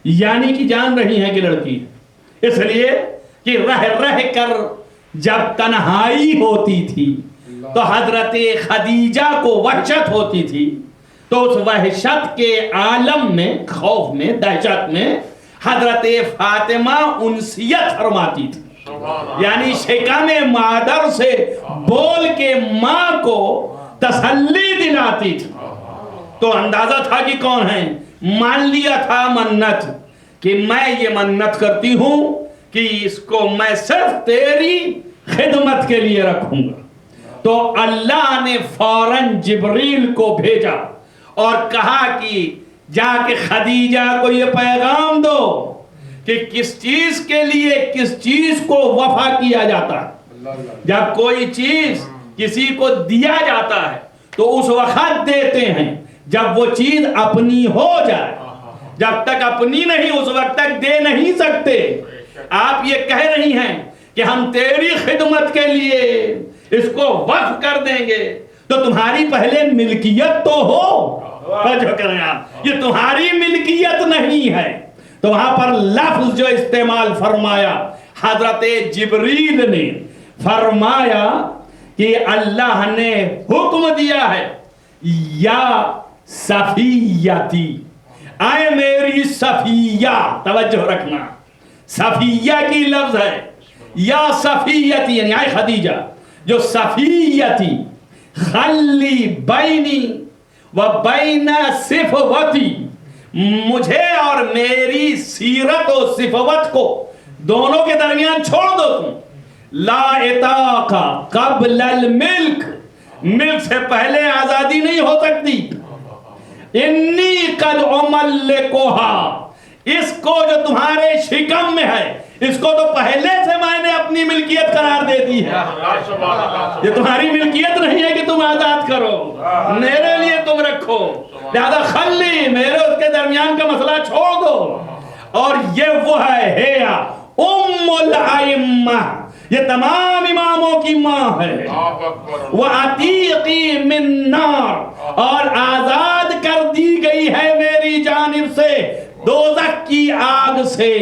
یعنی کہ جان رہی ہیں کہ لڑکی، اس لیے کہ رہ رہ کر جب تنہائی ہوتی تھی تو حضرت خدیجہ کو وحشت ہوتی تھی، تو اس وحشت کے عالم میں، خوف میں، دہشت میں حضرت فاطمہ انسیت فرماتی تھی، یعنی شکم مادر سے بول کے ماں کو تسلی دلاتی تھی۔ تو اندازہ تھا کہ کون ہے، مان لیا تھا منت کہ میں یہ منت کرتی ہوں کہ اس کو میں صرف تیری خدمت کے لیے رکھوں گا۔ تو اللہ نے فوراً جبریل کو بھیجا اور کہا کہ جا کے خدیجہ کو یہ پیغام دو کہ کس چیز کے لیے کس چیز کو وفا کیا جاتا ہے۔ جب کوئی چیز کسی کو دیا جاتا ہے تو اس وقت دیتے ہیں جب وہ چیز اپنی ہو جائے، جب تک اپنی نہیں اس وقت تک دے نہیں سکتے۔ آپ یہ کہہ رہی ہیں کہ ہم تیری خدمت کے لیے اس کو وقف کر دیں گے، تو تمہاری پہلے ملکیت تو ہو، جو کریں آپ، یہ تمہاری ملکیت نہیں ہے۔ تو وہاں پر لفظ جو استعمال فرمایا حضرت جبریل نے، فرمایا کہ اللہ نے حکم دیا ہے یا صفیتی، آئے میری صفیہ، توجہ رکھنا، صفیہ کی لفظ ہے، یا صفیتی یعنی آئے خدیجہ، جو صفیتی خلی بینی و بین صفوتی، مجھے اور میری سیرت و صفوت کو دونوں کے درمیان چھوڑ دو تم، لا عتاق قبل الملک، ملک سے پہلے آزادی نہیں ہو سکتی، انی قد املکوہا، اس کو جو تمہارے شکم میں ہے اس کو تو پہلے سے میں نے اپنی ملکیت قرار دے دی ہے، یہ تمہاری ملکیت نہیں ہے کہ تم آزاد کرو، میرے لیے تم رکھو، لہذا خلی، میرے اس کے درمیان کا مسئلہ چھوڑ دو۔ اور یہ وہ ہے ام الائمہ، یہ تمام اماموں کی ماں ہے، وَعَتِيقِ مِن نَّارِ، اور آزاد کر دی گئی ہے میری جانب سے دوزخ کی آگ سے۔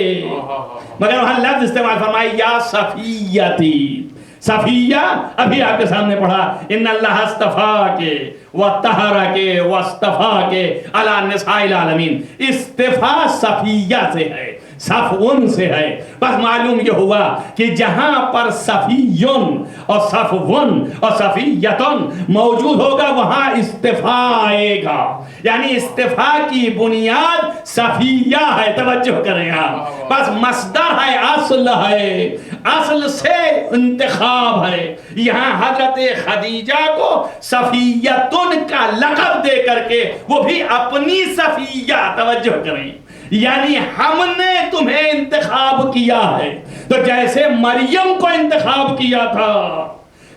مگر وہاں لفظ استعمال فرمائی یا صفیتی، صفیہ ابھی آپ کے سامنے پڑھا، ان اللہ اصطفاکے وطہرکے واصطفاکے علی نساء العالمین، استفاء صفیہ سے ہے، صفون سے ہے۔ بس معلوم یہ ہوا کہ جہاں پر صفیون اور صفون اور صفیتن موجود ہوگا وہاں استفاء آئے گا، یعنی استفاء کی بنیاد صفیہ ہے، توجہ کریں آپ، بس مصدر ہے، اصل ہے، اصل سے انتخاب ہے۔ یہاں حضرت خدیجہ کو صفیتن کا لقب دے کر کے، وہ بھی اپنی صفیہ، توجہ کریں، یعنی ہم نے تمہیں انتخاب کیا ہے، تو جیسے مریم کو انتخاب کیا تھا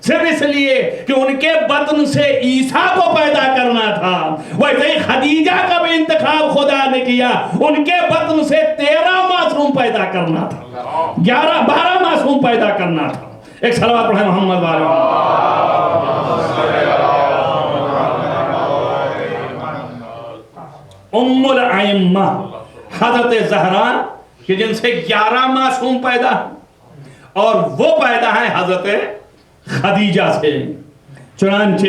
صرف اس لیے کہ ان کے بطن سے عیسیٰ کو پیدا کرنا تھا، ویسے ہی خدیجہ کا بھی انتخاب خدا نے کیا، ان کے بطن سے 13 معصوم پیدا کرنا تھا، 12 معصوم پیدا کرنا تھا۔ ایک صلوات پڑھیں محمد ام الائمہ حضرت زہرا کہ جن سے 11 معصوم پیدا ہیں، اور وہ پیدا ہیں حضرت خدیجہ سے۔ چنانچہ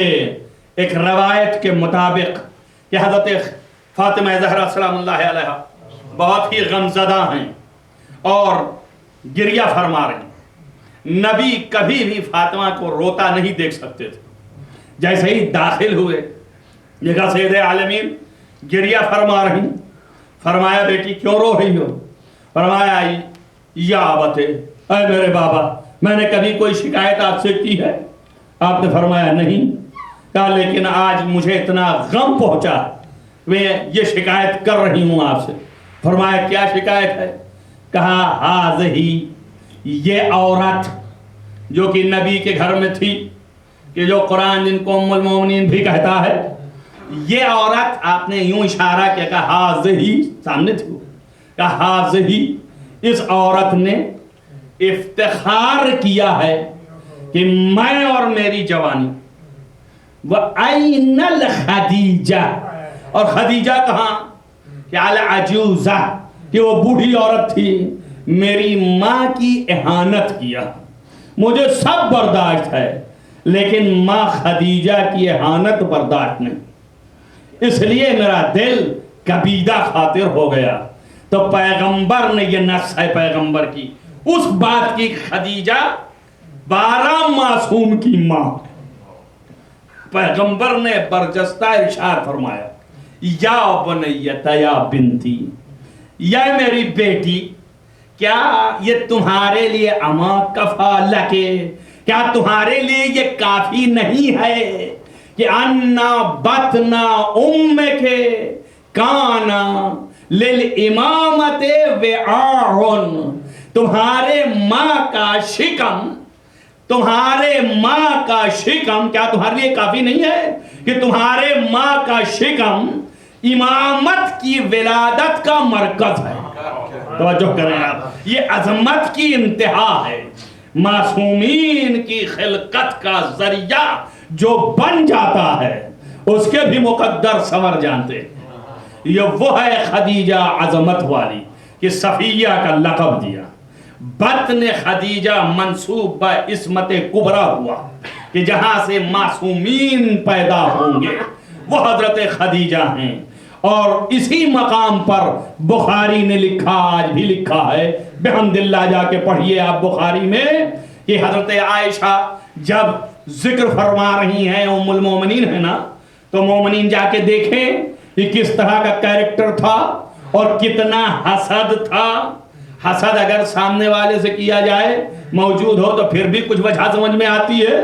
ایک روایت کے مطابق کہ حضرت فاطمہ زہرا سلام اللہ علیہا بہت ہی غمزدہ ہیں اور گریہ فرما رہی ہیں، نبی کبھی بھی فاطمہ کو روتا نہیں دیکھ سکتے تھے۔ جیسے ہی داخل ہوئے دیکھا سید عالمین گریہ فرما رہی، فرمایا بیٹی کیوں رو رہی ہو؟ فرمایا یا ابتے، اے میرے بابا، میں نے کبھی کوئی شکایت آپ سے کی ہے؟ آپ نے فرمایا نہیں۔ کہا لیکن آج مجھے اتنا غم پہنچا، میں یہ شکایت کر رہی ہوں آپ سے۔ فرمایا کیا شکایت ہے؟ کہا ہاذہی، یہ عورت جو کہ نبی کے گھر میں تھی، کہ جو قرآن جن کو ام المومنین بھی کہتا ہے، یہ عورت آپ نے یوں اشارہ کیا، کہا حاضہی، سامنے تھی وہ، کہا حاضہی، اس عورت نے افتخار کیا ہے کہ میں اور میری جوانی، وَأَيْنَ الْخَدِيجَةِ، اور خدیجہ کہاں، کہ العجوزہ، کہ وہ بوڑھی عورت تھی، میری ماں کی اہانت کیا، مجھے سب برداشت ہے لیکن ماں خدیجہ کی اہانت برداشت نہیں، اس لیے میرا دل کبیدہ خاطر ہو گیا۔ تو پیغمبر نے، یہ نص ہے پیغمبر کی، اس بات کی، خدیجہ 12 معصوم کی ماں، پیغمبر نے برجستہ ارشاد فرمایا، یا بنیت یا بنتی، یا میری بیٹی، کیا یہ تمہارے لیے اما کفا لکے، کیا تمہارے لیے یہ کافی نہیں ہے کہ انا بطنا امک کانا للامامت وعاہن، تمہارے ماں کا شکم، تمہارے ماں کا شکم، کیا تمہارے لیے کافی نہیں ہے کہ تمہارے ماں کا شکم امامت کی ولادت کا مرکز ہے؟ توجہ کریں آپ، یہ عظمت کی انتہا ہے، معصومین کی خلقت کا ذریعہ جو بن جاتا ہے اس کے بھی مقدر ثمر جانتے ہیں۔ یہ وہ ہے خدیجہ عظمت والی کہ صفیہ کا لقب دیا، بطن خدیجہ منسوب با عصمت کبریٰ ہوا کہ جہاں سے معصومین پیدا ہوں گے وہ حضرت خدیجہ ہیں۔ اور اسی مقام پر بخاری نے لکھا، آج بھی لکھا ہے، بحمد اللہ جا کے پڑھیے آپ بخاری میں، کہ حضرت عائشہ جب ذکر فرما رہی ہیں، ام المومنین ہے نا، تو مومنین جا کے دیکھیں کہ کس طرح کا کیریکٹر تھا اور کتنا حسد تھا۔ حسد اگر سامنے والے سے کیا جائے موجود ہو تو پھر بھی کچھ وجہ سمجھ میں آتی ہے،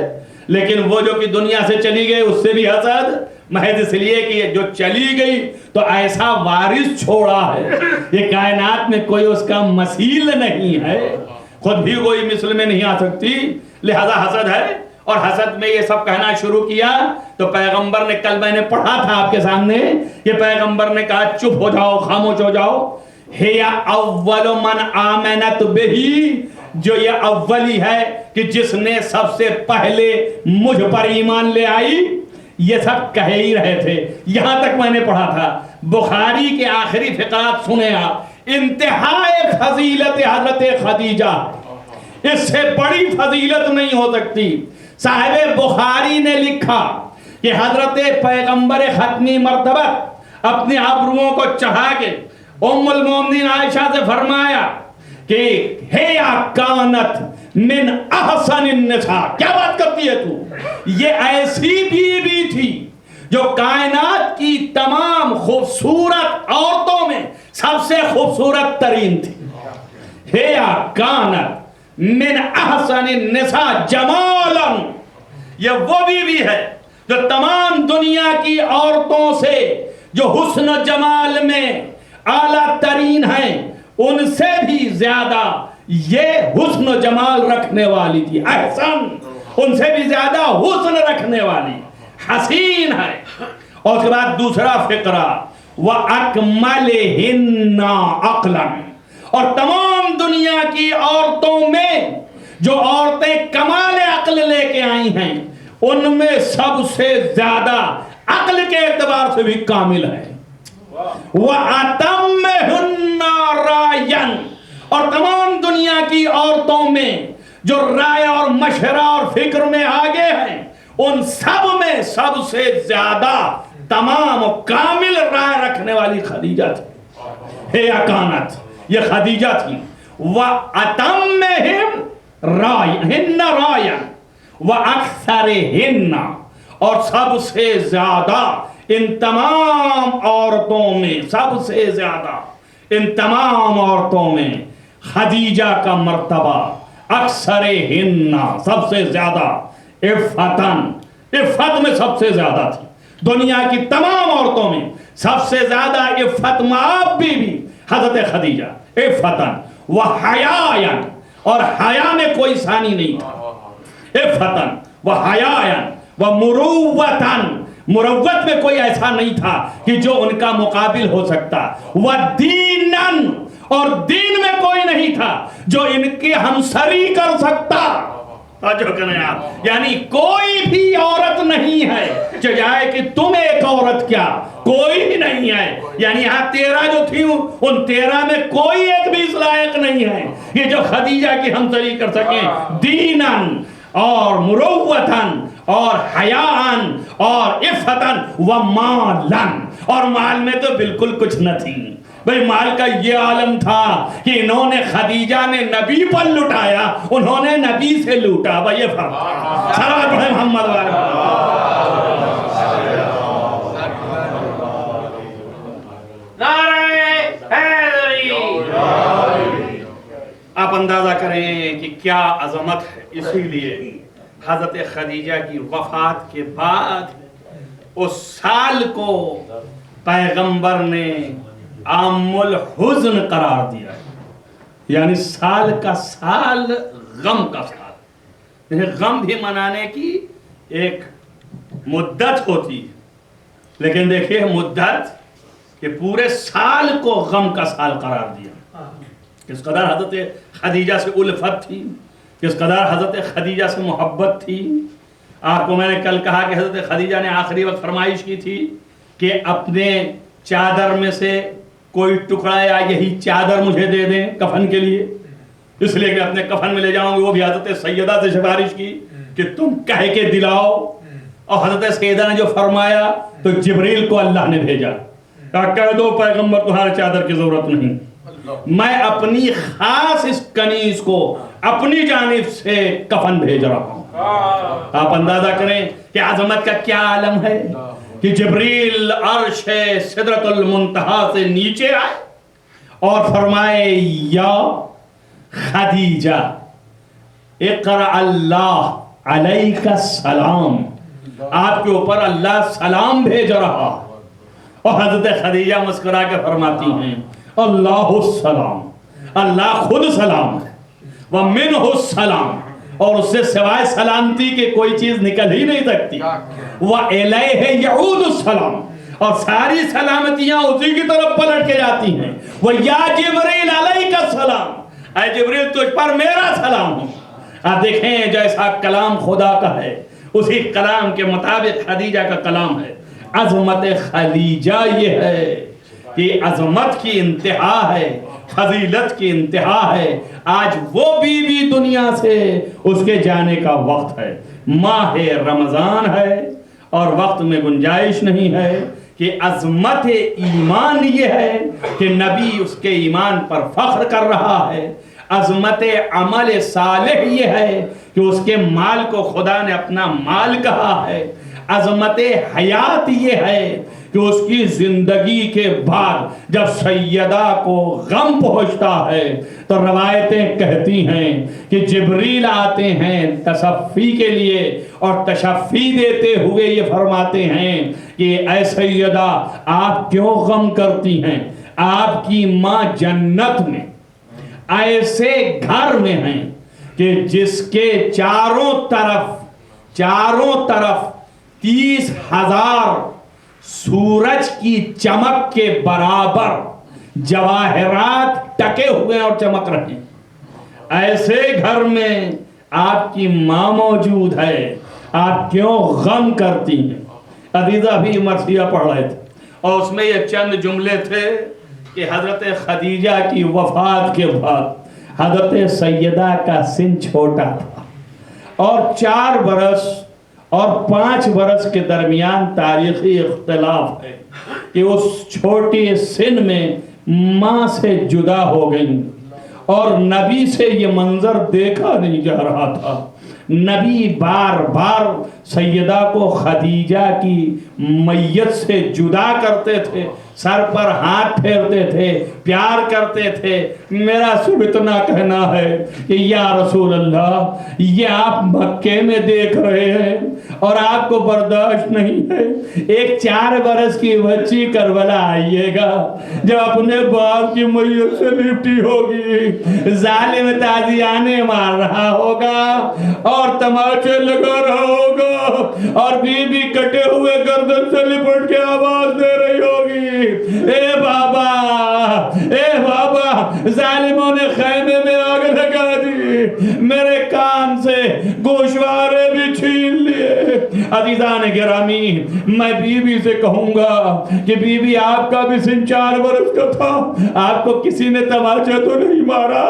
لیکن وہ جو کہ دنیا سے چلی گئی اس سے بھی حسد، محض اس لیے کہ جو چلی گئی تو ایسا وارث چھوڑا ہے، یہ کائنات میں کوئی اس کا مثیل نہیں ہے، خود بھی کوئی مثل میں نہیں آ سکتی، لہذا حسد ہے۔ اور حسد میں یہ سب کہنا شروع کیا تو پیغمبر نے، کل میں نے پڑھا تھا آپ کے سامنے، یہ پیغمبر نے کہا چپ ہو جاؤ، خاموش ہو جاؤ، ہیا اول من آمنت بہی، جو یہ اولی ہے کہ جس نے سب سے پہلے مجھ پر ایمان لے آئی، یہ سب کہہ ہی رہے تھے، یہاں تک میں نے پڑھا تھا۔ بخاری کے آخری فقرات سنے آپ، انتہائی فضیلت حضرت خدیجہ، اس سے بڑی فضیلت نہیں ہو سکتی۔ صاحب بخاری نے لکھا کہ حضرت پیغمبر ختمی مرتبت اپنے ابروؤں کو چڑھا کے ام المومنین عائشہ سے فرمایا کہ ہیا کانت من احسن النساء، کیا بات کرتی ہے تو، یہ ایسی بیوی تھی جو کائنات کی تمام خوبصورت عورتوں میں سب سے خوبصورت ترین تھی۔ ہیا کانت من احسن النساء جمالا، یہ وہ بیوی ہے جو تمام دنیا کی عورتوں سے جو حسن و جمال میں اعلیٰ ترین ہیں ان سے بھی زیادہ یہ حسن و جمال رکھنے والی تھی، احسن، ان سے بھی زیادہ حسن رکھنے والی، حسین ہے۔ اور اس کے بعد دوسرا فقرہ، وَأَكْمَلِهِنَّ عَقْلًا، اور تمام دنیا کی عورتوں میں جو عورتیں کمال عقل لے کے آئی ہیں ان میں سب سے زیادہ عقل کے اعتبار سے بھی کامل ہے۔ وَأَتَمَّهُنَّ رَائًا، اور تمام دنیا کی عورتوں میں جو رائے اور مشورہ اور فکر میں آگے ہیں ان سب میں سب سے زیادہ تمام و کامل رائے رکھنے والی خدیجہ تھی، ہے اکانت، یہ خدیجہ تھی۔ وَأَتَمَّهِمْ رَائِهِنَّ رَائًا وَأَكْثَرِهِنَّ، اور سب سے زیادہ ان تمام عورتوں میں، سب سے زیادہ ان تمام عورتوں میں خدیجہ کا مرتبہ اکثرہن، سب سے زیادہ، عفتاً، عفت میں سب سے زیادہ تھی۔ دنیا کی تمام عورتوں میں سب سے زیادہ عفت مآب بھی حضرت خدیجہ، عفتاً وحیاءً، اور حیا میں کوئی ثانی نہیں تھا، عفتاً وحیاءً ومروۃً مروت میں کوئی ایسا نہیں تھا کہ جو ان کا مقابل ہو سکتا، وَدِینًا، اور دین میں کوئی نہیں تھا جو ان کے ہمسری کر سکتا۔ جو کریں آپ، یعنی کوئی بھی عورت نہیں ہے جو جائے کہ تم ایک عورت کیا، کوئی بھی نہیں ہے، یعنی یہاں 13 جو تھی ان 13 میں کوئی ایک بھی اس لائق نہیں ہے یہ جو خدیجہ کی ہمسری کر سکیں، دیناً اور مروتاً اور حیاءً اور عفتاً ومالاً، اور مال میں تو بالکل کچھ نہ تھی۔ بھئی مال کا یہ عالم تھا کہ انہوں نے، خدیجہ نے نبی پر لٹایا، انہوں نے نبی سے لوٹا، بھئی یہ فرق تھا۔ صلوات پڑھیں محمد والے نعرہ حیدری۔ آپ اندازہ کریں کہ کیا عظمت ہے۔ اسی لیے حضرت خدیجہ کی وفات کے بعد اس سال کو پیغمبر نے عام الحزن قرار دیا، یعنی سال کا سال غم کا سال۔ غم بھی منانے کی ایک مدت ہوتی ہے، لیکن دیکھیے مدت کہ پورے سال کو غم کا سال قرار دیا۔ کس قدر حضرت خدیجہ سے الفت تھی، کس قدر حضرت خدیجہ سے محبت تھی۔ آپ کو میں نے کل کہا کہ حضرت خدیجہ نے آخری وقت فرمائش کی تھی کہ اپنے چادر میں سے کوئی ٹکڑا یا یہی چادر مجھے دے دیں کفن کے لیے، اس لیے کہ اپنے کفن میں لے جاؤں گے۔ وہ بھی حضرت سیدہ سے سفارش کی کہ تم کہہ کے دلاؤ، اور حضرت سیدہ نے جو فرمایا تو جبریل کو اللہ نے بھیجا، کہا کہہ دو پیغمبر تمہارے چادر کی ضرورت نہیں، میں اپنی خاص اس کنیز کو اپنی جانب سے کفن بھیج رہا ہوں۔ آپ اندازہ کریں کہ عظمت کا کیا عالم ہے کہ جبریل عرش سدرۃ المنتہا سے نیچے آئے اور فرمائے یا خدیجہ اقرأ اللہ علیک السلام، آپ کے اوپر اللہ سلام بھیج رہا۔ اور حضرت خدیجہ مسکرا کے فرماتی ہیں اللہ السلام، اللہ خود سلام ہے، ومنہ السلام، اور اس سے سوائے سلامتی کے کوئی چیز نکل ہی نہیں سکتی، وَإِلَيْهِ يَعُودُ السلام، اور ساری سلامتیاں اسی کی طرف پلٹ کے جاتی ہیں، وَيَا جِبْرِيلَ عَلَيْكَ السلام، اے جبریل تجھ پر میرا سلام ہو۔ آپ دیکھیں جیسا کلام خدا کا ہے اسی کلام کے مطابق خدیجہ کا کلام ہے۔ عظمت خدیجہ یہ ہے کہ عظمت کی انتہا ہے، فضیلت کی انتہا ہے۔ آج وہ بیوی دنیا سے اس کے جانے کا وقت ہے، ماہ رمضان ہے اور وقت میں گنجائش نہیں ہے کہ عظمت ایمان یہ ہے کہ نبی اس کے ایمان پر فخر کر رہا ہے، عظمت عمل صالح یہ ہے کہ اس کے مال کو خدا نے اپنا مال کہا ہے، عظمت حیات یہ ہے کہ اس کی زندگی کے بعد جب سیدہ کو غم پہنچتا ہے تو روایتیں کہتی ہیں کہ جبریل آتے ہیں تشفی کے لیے اور تشفی دیتے ہوئے یہ فرماتے ہیں کہ اے سیدہ آپ کیوں غم کرتی ہیں، آپ کی ماں جنت میں ایسے گھر میں ہیں کہ جس کے چاروں طرف 30,000 سورج کی چمک کے برابر جواہرات ٹکے ہوئے اور چمک رہے ہیں۔ ایسے گھر میں آپ کی ماں موجود ہے، آپ کیوں غم کرتی ہیں؟ عزیزہ بھی مرثیہ پڑھ رہے تھے اور اس میں یہ چند جملے تھے کہ حضرت خدیجہ کی وفات کے بعد حضرت سیدہ کا سن چھوٹا تھا اور 4 برس اور 5 برس کے درمیان تاریخی اختلاف ہے کہ اس چھوٹے سن میں ماں سے جدا ہو گئی اور نبی سے یہ منظر دیکھا نہیں جا رہا تھا۔ نبی بار بار سیدہ کو خدیجہ کی میت سے جدا کرتے تھے، سر پر ہاتھ پھیرتے تھے، پیار کرتے تھے۔ میرا صرف اتنا کہنا ہے کہ یا رسول اللہ یہ آپ مکے میں دیکھ رہے ہیں اور آپ کو برداشت نہیں ہے، ایک 4 برس کی بچی کربلا آئیے گا جو اپنے باپ کی میت سے لپٹی ہوگی، ظالم تازیانے مار رہا ہوگا اور تماچے لگا رہا ہوگا اور بیوی کٹے ہوئے گردن سے لپٹ کے آواز دے رہی ہوگی، اے بابا ظالموں نے خیمے میں آگ لگا دی، میرے کان سے گوشوارے بھی چھین لیے۔ عزیزان گرامی، میں بیوی سے کہوں گا کہ بیوی آپ کا بھی سن 4 برس کا تھا، آپ کو کسی نے تماچا تو نہیں مارا،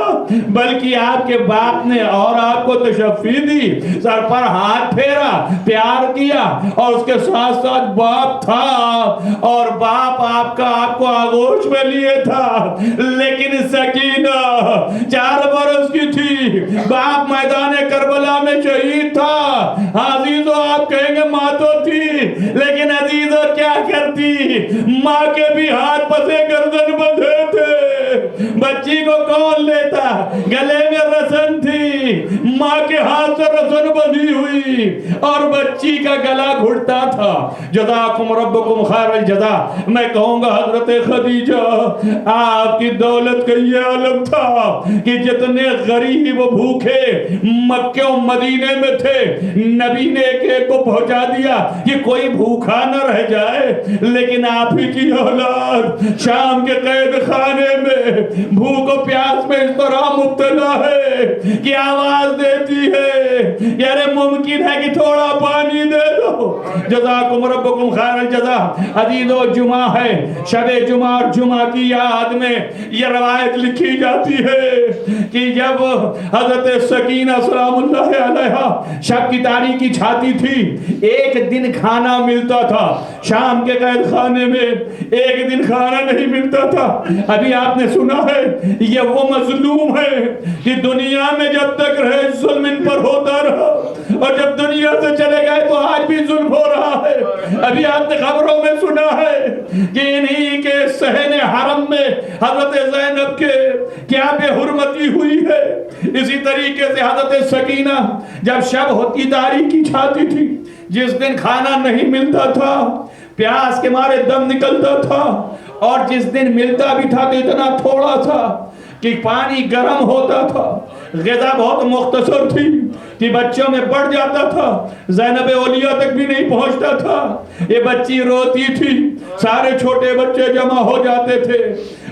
بلکہ آپ کے باپ نے اور آپ کو تشفی دی، سر پر ہاتھ پھیرا، پیار کیا، اور اس کے ساتھ ساتھ باپ تھا، اور باپ آپ کو آغوش میں لیے تھا۔ لیکن سکینہ 4 برس کی تھی، باپ میدان کربلا میں شہید تھا۔ عزیزو آپ کہیں گے ماں تو تھی، لیکن عزیزو کیا کرتی، ماں کے بھی ہاتھ پسے گردن بندھے تھے، بچی کو کون لیتا، گلے میں رسن تھی، ماں کے ہاتھ سے رسن بندھی ہوئی اور بچی کا گلا گھٹتا تھا۔ جزاکم ربکم خیر الجزا۔ میں کہوں گا حضرت خدیجہ، آپ کی دولت کا یہ عالم تھا کہ جتنے غریب و بھوکے مکے و مدینے میں تھے، نبی نے ایک ایک کو پہنچا دیا کہ کوئی بھوکا نہ رہ جائے۔ لیکن آپ ہی کی اولاد شام کے قید خانے میں بھوک و پیاس میں اس طرح مبتلا ہے کہ آواز دیتی ہے کہ ارے ممکن ہے کہ تھوڑا پانی دے دو۔ جزاکم ربکم خیر الجزا۔ عزیزو جمعہ ہے، شب جمعہ اور جمعہ کی یاد میں یہ روایت لکھی جاتی ہے کہ جب حضرت سکینہ سلام اللہ علیہا شب کی تاریکی چھاتی تھی، ایک دن کھانا ملتا تھا، شام کے قید خانے میں ایک دن کھانا نہیں ملتا تھا۔ ابھی آپ نے سنا ہے یہ وہ مظلوم ہے کہ دنیا میں جب تک رہے ظلم ان پر ہوتا رہا، اور جب دنیا سے چلے گئے تو آج بھی ظلم ہو رہا ہے۔ ابھی آپ نے خبروں میں سنا ہے کہ انہی کے صحن حرم میں حضرت زینب کے کیا بے حرمتی ہوئی ہے۔ اسی طریقے سے حضرت سکینہ جب شب ہوتی تاریکی چھاتی تھی، جس دن کھانا نہیں ملتا تھا، پیاس کے مارے دم نکلتا تھا، اور جس دن ملتا بھی تھا تو اتنا تھوڑا تھا کہ پانی گرم ہوتا تھا، غذا بہت مختصر تھی کہ بچوں میں بڑھ جاتا تھا، زینب اولیاء تک بھی نہیں پہنچتا تھا۔ یہ بچی روتی تھی، سارے چھوٹے بچے جمع ہو جاتے تھے،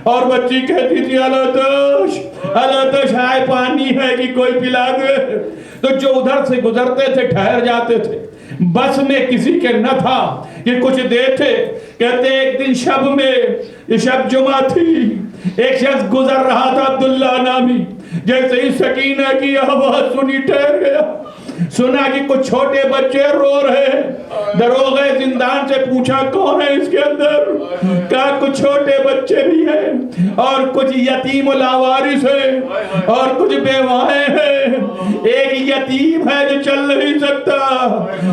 اور بچی کہتی تھی الاتش آئے پانی ہے کہ کوئی پلا دے۔ تو جو ادھر سے گزرتے تھے ٹھہر جاتے تھے، بس میں کسی کے نہ تھا کہ کچھ دیتے۔ کہتے ایک دن شب میں، یہ شب جمعہ تھی، ایک شخص گزر رہا تھا عبداللہ نامی، جیسے ہی سکینہ کی آواز سنی ٹھہر گیا، سنا کہ کچھ چھوٹے بچے رو رہے ہیں۔ دروغے زندان سے پوچھا کون ہے اس کے اندر، کہا کچھ چھوٹے بچے بھی ہیں، اور کچھ یتیم و لاوارث ہیں، اور کچھ بیوائیں ہیں، ایک یتیم ہے جو چل نہیں سکتا۔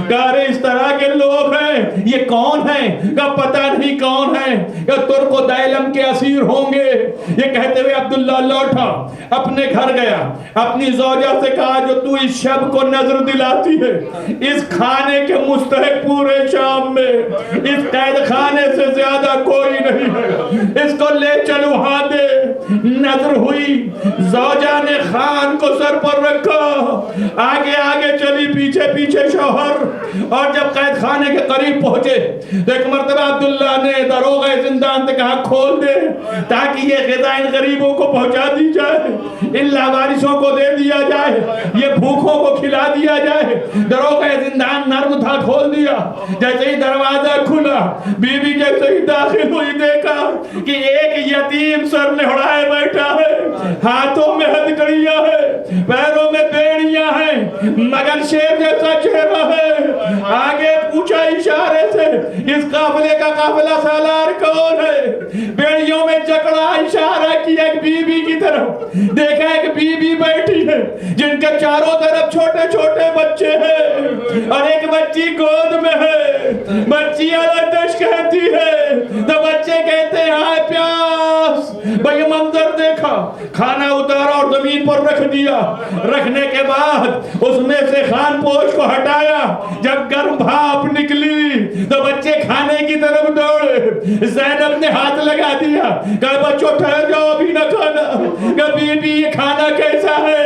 کہا اس طرح کے لوگ ہیں، یہ کون ہیں؟ کہا پتہ نہیں کون ہیں، کہ ترک و دیلم کے اسیر ہوں گے۔ یہ کہتے ہوئے عبداللہ لوٹا، اپنے گھر گیا، اپنی زوجہ سے کہا جو تو اس شب کو نظر دلاتی ہے، اس کھانے کے مستحق پورے شام میں اس قید خانے سے زیادہ کوئی نہیں ہے، اس کو لے چل وہاں دے۔ نظر ہوئی، زوجہ نے خان کو سر پر رکھا، آگے آگے چلی، پیچھے پیچھے شوہر، اور جب قید خانے کے قریب پہنچے تو ایک مرتبہ عبداللہ نے دروغہ زندان سے کہا کھول دے تاکہ یہ غذا ان غریبوں کو پہنچا دی جائے، ان لاوارثوں کو دے دیا جائے، یہ بھوکوں کو کھلا دیا جائے۔ دروغہ زندان نرم تھا، کھول دیا۔ جیسے ہی دروازہ کھلا، بی بی جیسے ہی داخل ہوئی، دیکھا کہ ایک یتیم سر لہڑائے بیٹھا ہے، ہاتھوں میں ہتھکڑیاں ہیں، پیروں میں بیڑیاں ہیں، مگر شیر جیسا چہرہ ہے۔ آگے پوچھا اشارے سے اس قافلے کا قافلہ سالار کون ہے؟ بیڑیوں میں جکڑا اشارہ کیا ایک بی بی کی طرف، دیکھا ایک بی بی بیٹھی ہے جن کے چاروں طرف چھوٹے چھوٹے بچے ہیں، اور ایک بچی گود میں ہے۔ بچی الاتش کہتی ہے تو بچے کہتے ہیں ہائے پیاس۔ بھئی منظر دیکھا، کھانا اتارا اور زمین پر رکھ دیا، رکھنے کے بعد اس میں سے خان پوش کو ہٹایا، جب گرم بھاپ نکلی تو بچے کھانے کی طرف دوڑے۔ زینب نے ہاتھ لگا دیا، کہا بچوں ٹھہر جاؤ ابھی نہ کھانا۔ کہا بی بی یہ کھانا کیسا ہے؟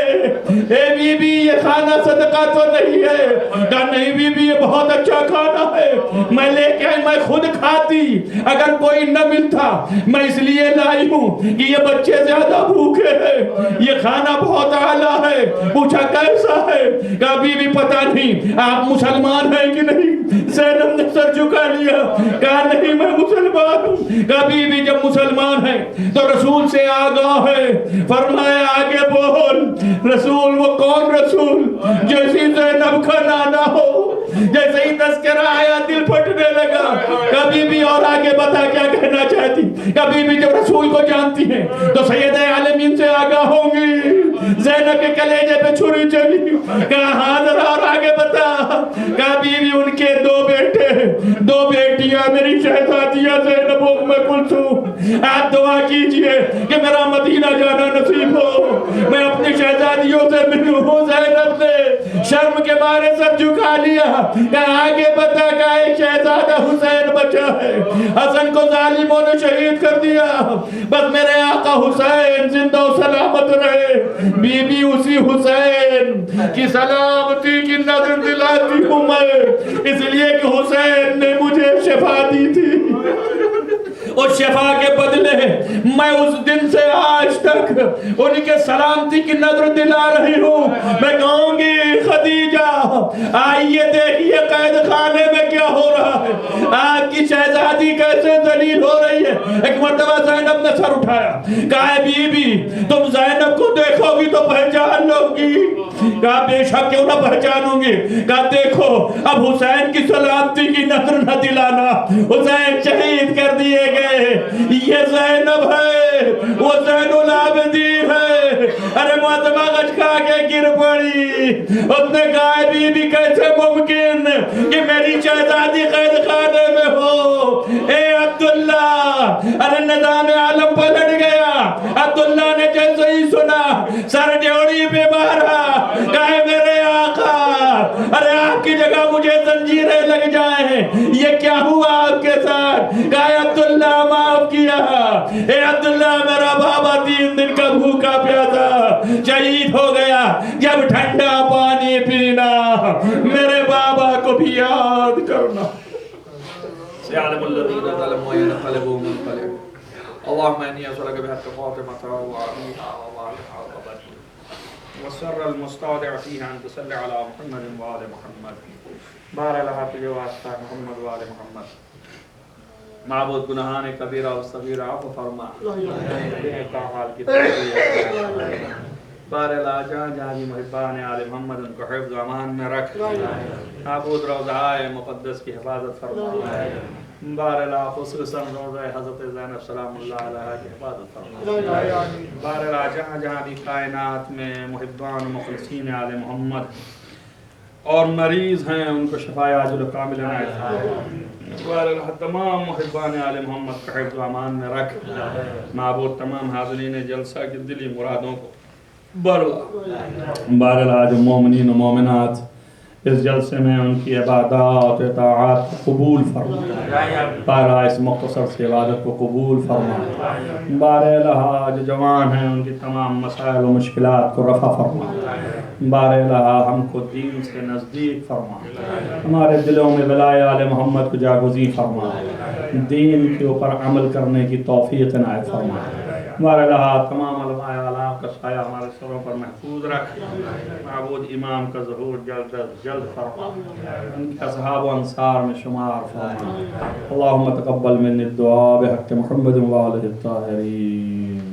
اے بی بی یہ کھانا صدقہ تو نہیں ہے۔ کہا نہیں بی بی یہ بہت اچھا کھانا ہے، میں لے کے آئی، میں خود کھاتی اگر کوئی نہ ملتا، میں اس لیے لائی ہوں کہ یہ بچے زیادہ بھوکے ہیں، یہ کھانا بہت اعلیٰ ہے۔ پوچھا کیسا ہے؟ کہا بی بی پتہ نہیں آپ مسلمان ہیں کہ نہیں؟ زینب نے سر جھکا لیا، کہا نہیں میں مسلمان ہوں۔ کہا بی بی جب مسلمان ہیں تو رسول سے آگاہ ہے، فرمایا آگے بول۔ رسول وہ کون رسول؟ جیسی زینب کا نانا ہو، جیسے ہی تذکرہ آیا دل پھٹنے لگا۔ کبھی بھی اور آگے بتا کیا کہنا چاہتی؟ کبھی بھی جب رسول کو جانتی ہیں تو سید عالمین سے آگاہ ہوں گی۔ زینب کے کلیجے پہ چھری چلی، کہا ہاں ذرا اور آگے بتا۔ کبھی بھی ان کے دو بیٹے، دو بیٹیاں میری شہزادیاں زینب و ام کلثوم، آپ دعا کیجئے کہ میرا مدینہ جانا نصیب ہو، میں اپنی شہزادیوں سے ملوں۔ زینب نے شرم کے مارے سر جھکا لیا، کہا آگے بتا کہ ایک شہزادہ حسین بچا ہے، حسن کو ظالموں نے شہید کر دیا، بس میرے آقا حسین زندہ و سلامت رہے۔ بی بی اسی حسین کی سلامتی کی نظر دلاتی ہوں میں، اس لیے کہ حسین نے مجھے شفا دی تھی، اس شفا کے بدلے میں اس دن سے آج تک ان کے سلامتی کی نظر دلا رہی ہوں۔ میں کہوں گی خدیجہ آئیے دیکھیے قید خانے میں کیا ہو رہا ہے، آپ کی شہزادی کیسے ذلیل ہو رہی ہے۔ ایک مرتبہ زینب نے سر اٹھایا، کہا بی بی تم زینب کو دیکھو گی تو پہچان لو گی؟ کہا بے شک کیوں نہ پہچانوں گی۔ کہا دیکھو اب حسین کی سلامتی کی نظر نہ دلانا، حسین شہید کر دیے گئے، یہ زینب ہے، وہ زین العابدین ہے۔ ارے معظمہ گچکا کے گر پڑی، اس نے کہا بی بی کیسے ممکن کہ میری شہزادی قید خانے میں ہو؟ اے عبداللہ، ارے نظام عالم پلٹ گیا۔ عبداللہ نے جیسے ہی سنا سر ڈیوڑی پہ مارا، کہے میرے آقا ارے آپ کی جگہ مجھے زنجیریں لگ جائیں، یہ کیا ہوا آپ کے ساتھ؟ کہے عبداللہ معاف کیا، اے عبداللہ میرا بابا 3 دن کا بھوکا پیاسا شہید ہو گیا، جب ٹھنڈا پانی پینا میرے بابا کو بھی یاد کرنا۔ سيعلم الذين ظلموا ينقلبوا منقلب اللهم اني اسالك بحق فاطمه وعليها ووالدها وبنيها والسر المستودع فيها ان تصلي على محمد وآل محمد بارك لها في واسطه محمد وآل محمد۔ معبود گناہان کبیرہ و صغیرہ عفو فرما، بے حال کی تربیت بار لا جان جہاں محبان آل محمد ان کو حفظ و امان میں رکھ، معبود روضہ مقدس کی حفاظت فرما، بار لا خصوصاً روضہ حضرت زینب سلام اللہ علیہ کی حفاظت فرما، بار لا جہاں جہاں بھی کائنات میں محبان و مخلصین آل محمد اور مریض ہیں ان کو شفا عاجل و کامل عنایت فرما، بار لا تمام محبان آل محمد کو حفظ و امان میں رکھ، معبود تمام حاضرین جلسہ کی دلی مرادوں کو بہرحال جو مومنین و مومنات اس جلسے میں ان کی عبادات اطاعات کو قبول فرما، بہرحال اس مختصر سے عبادت کو قبول فرما، بہرحال جو جوان ہیں ان کی تمام مسائل و مشکلات کو رفع فرما، بہرحال ہم کو دین سے نزدیک فرما، ہمارے دلوں میں ولائے آل محمد کو جاگزی فرما، دین کے اوپر عمل کرنے کی توفیق عنایت فرما، بہرحال تمام علماء اعلام کا سایہ ہمارے سروں پر محفوظ رکھ، معبود امام کا ظہور جلد از جلد فرما، ان کے اصحاب و انصار میں شمار فرما، اللہم تقبل من الدعاء بحق محمد و آلہ الطاہرین۔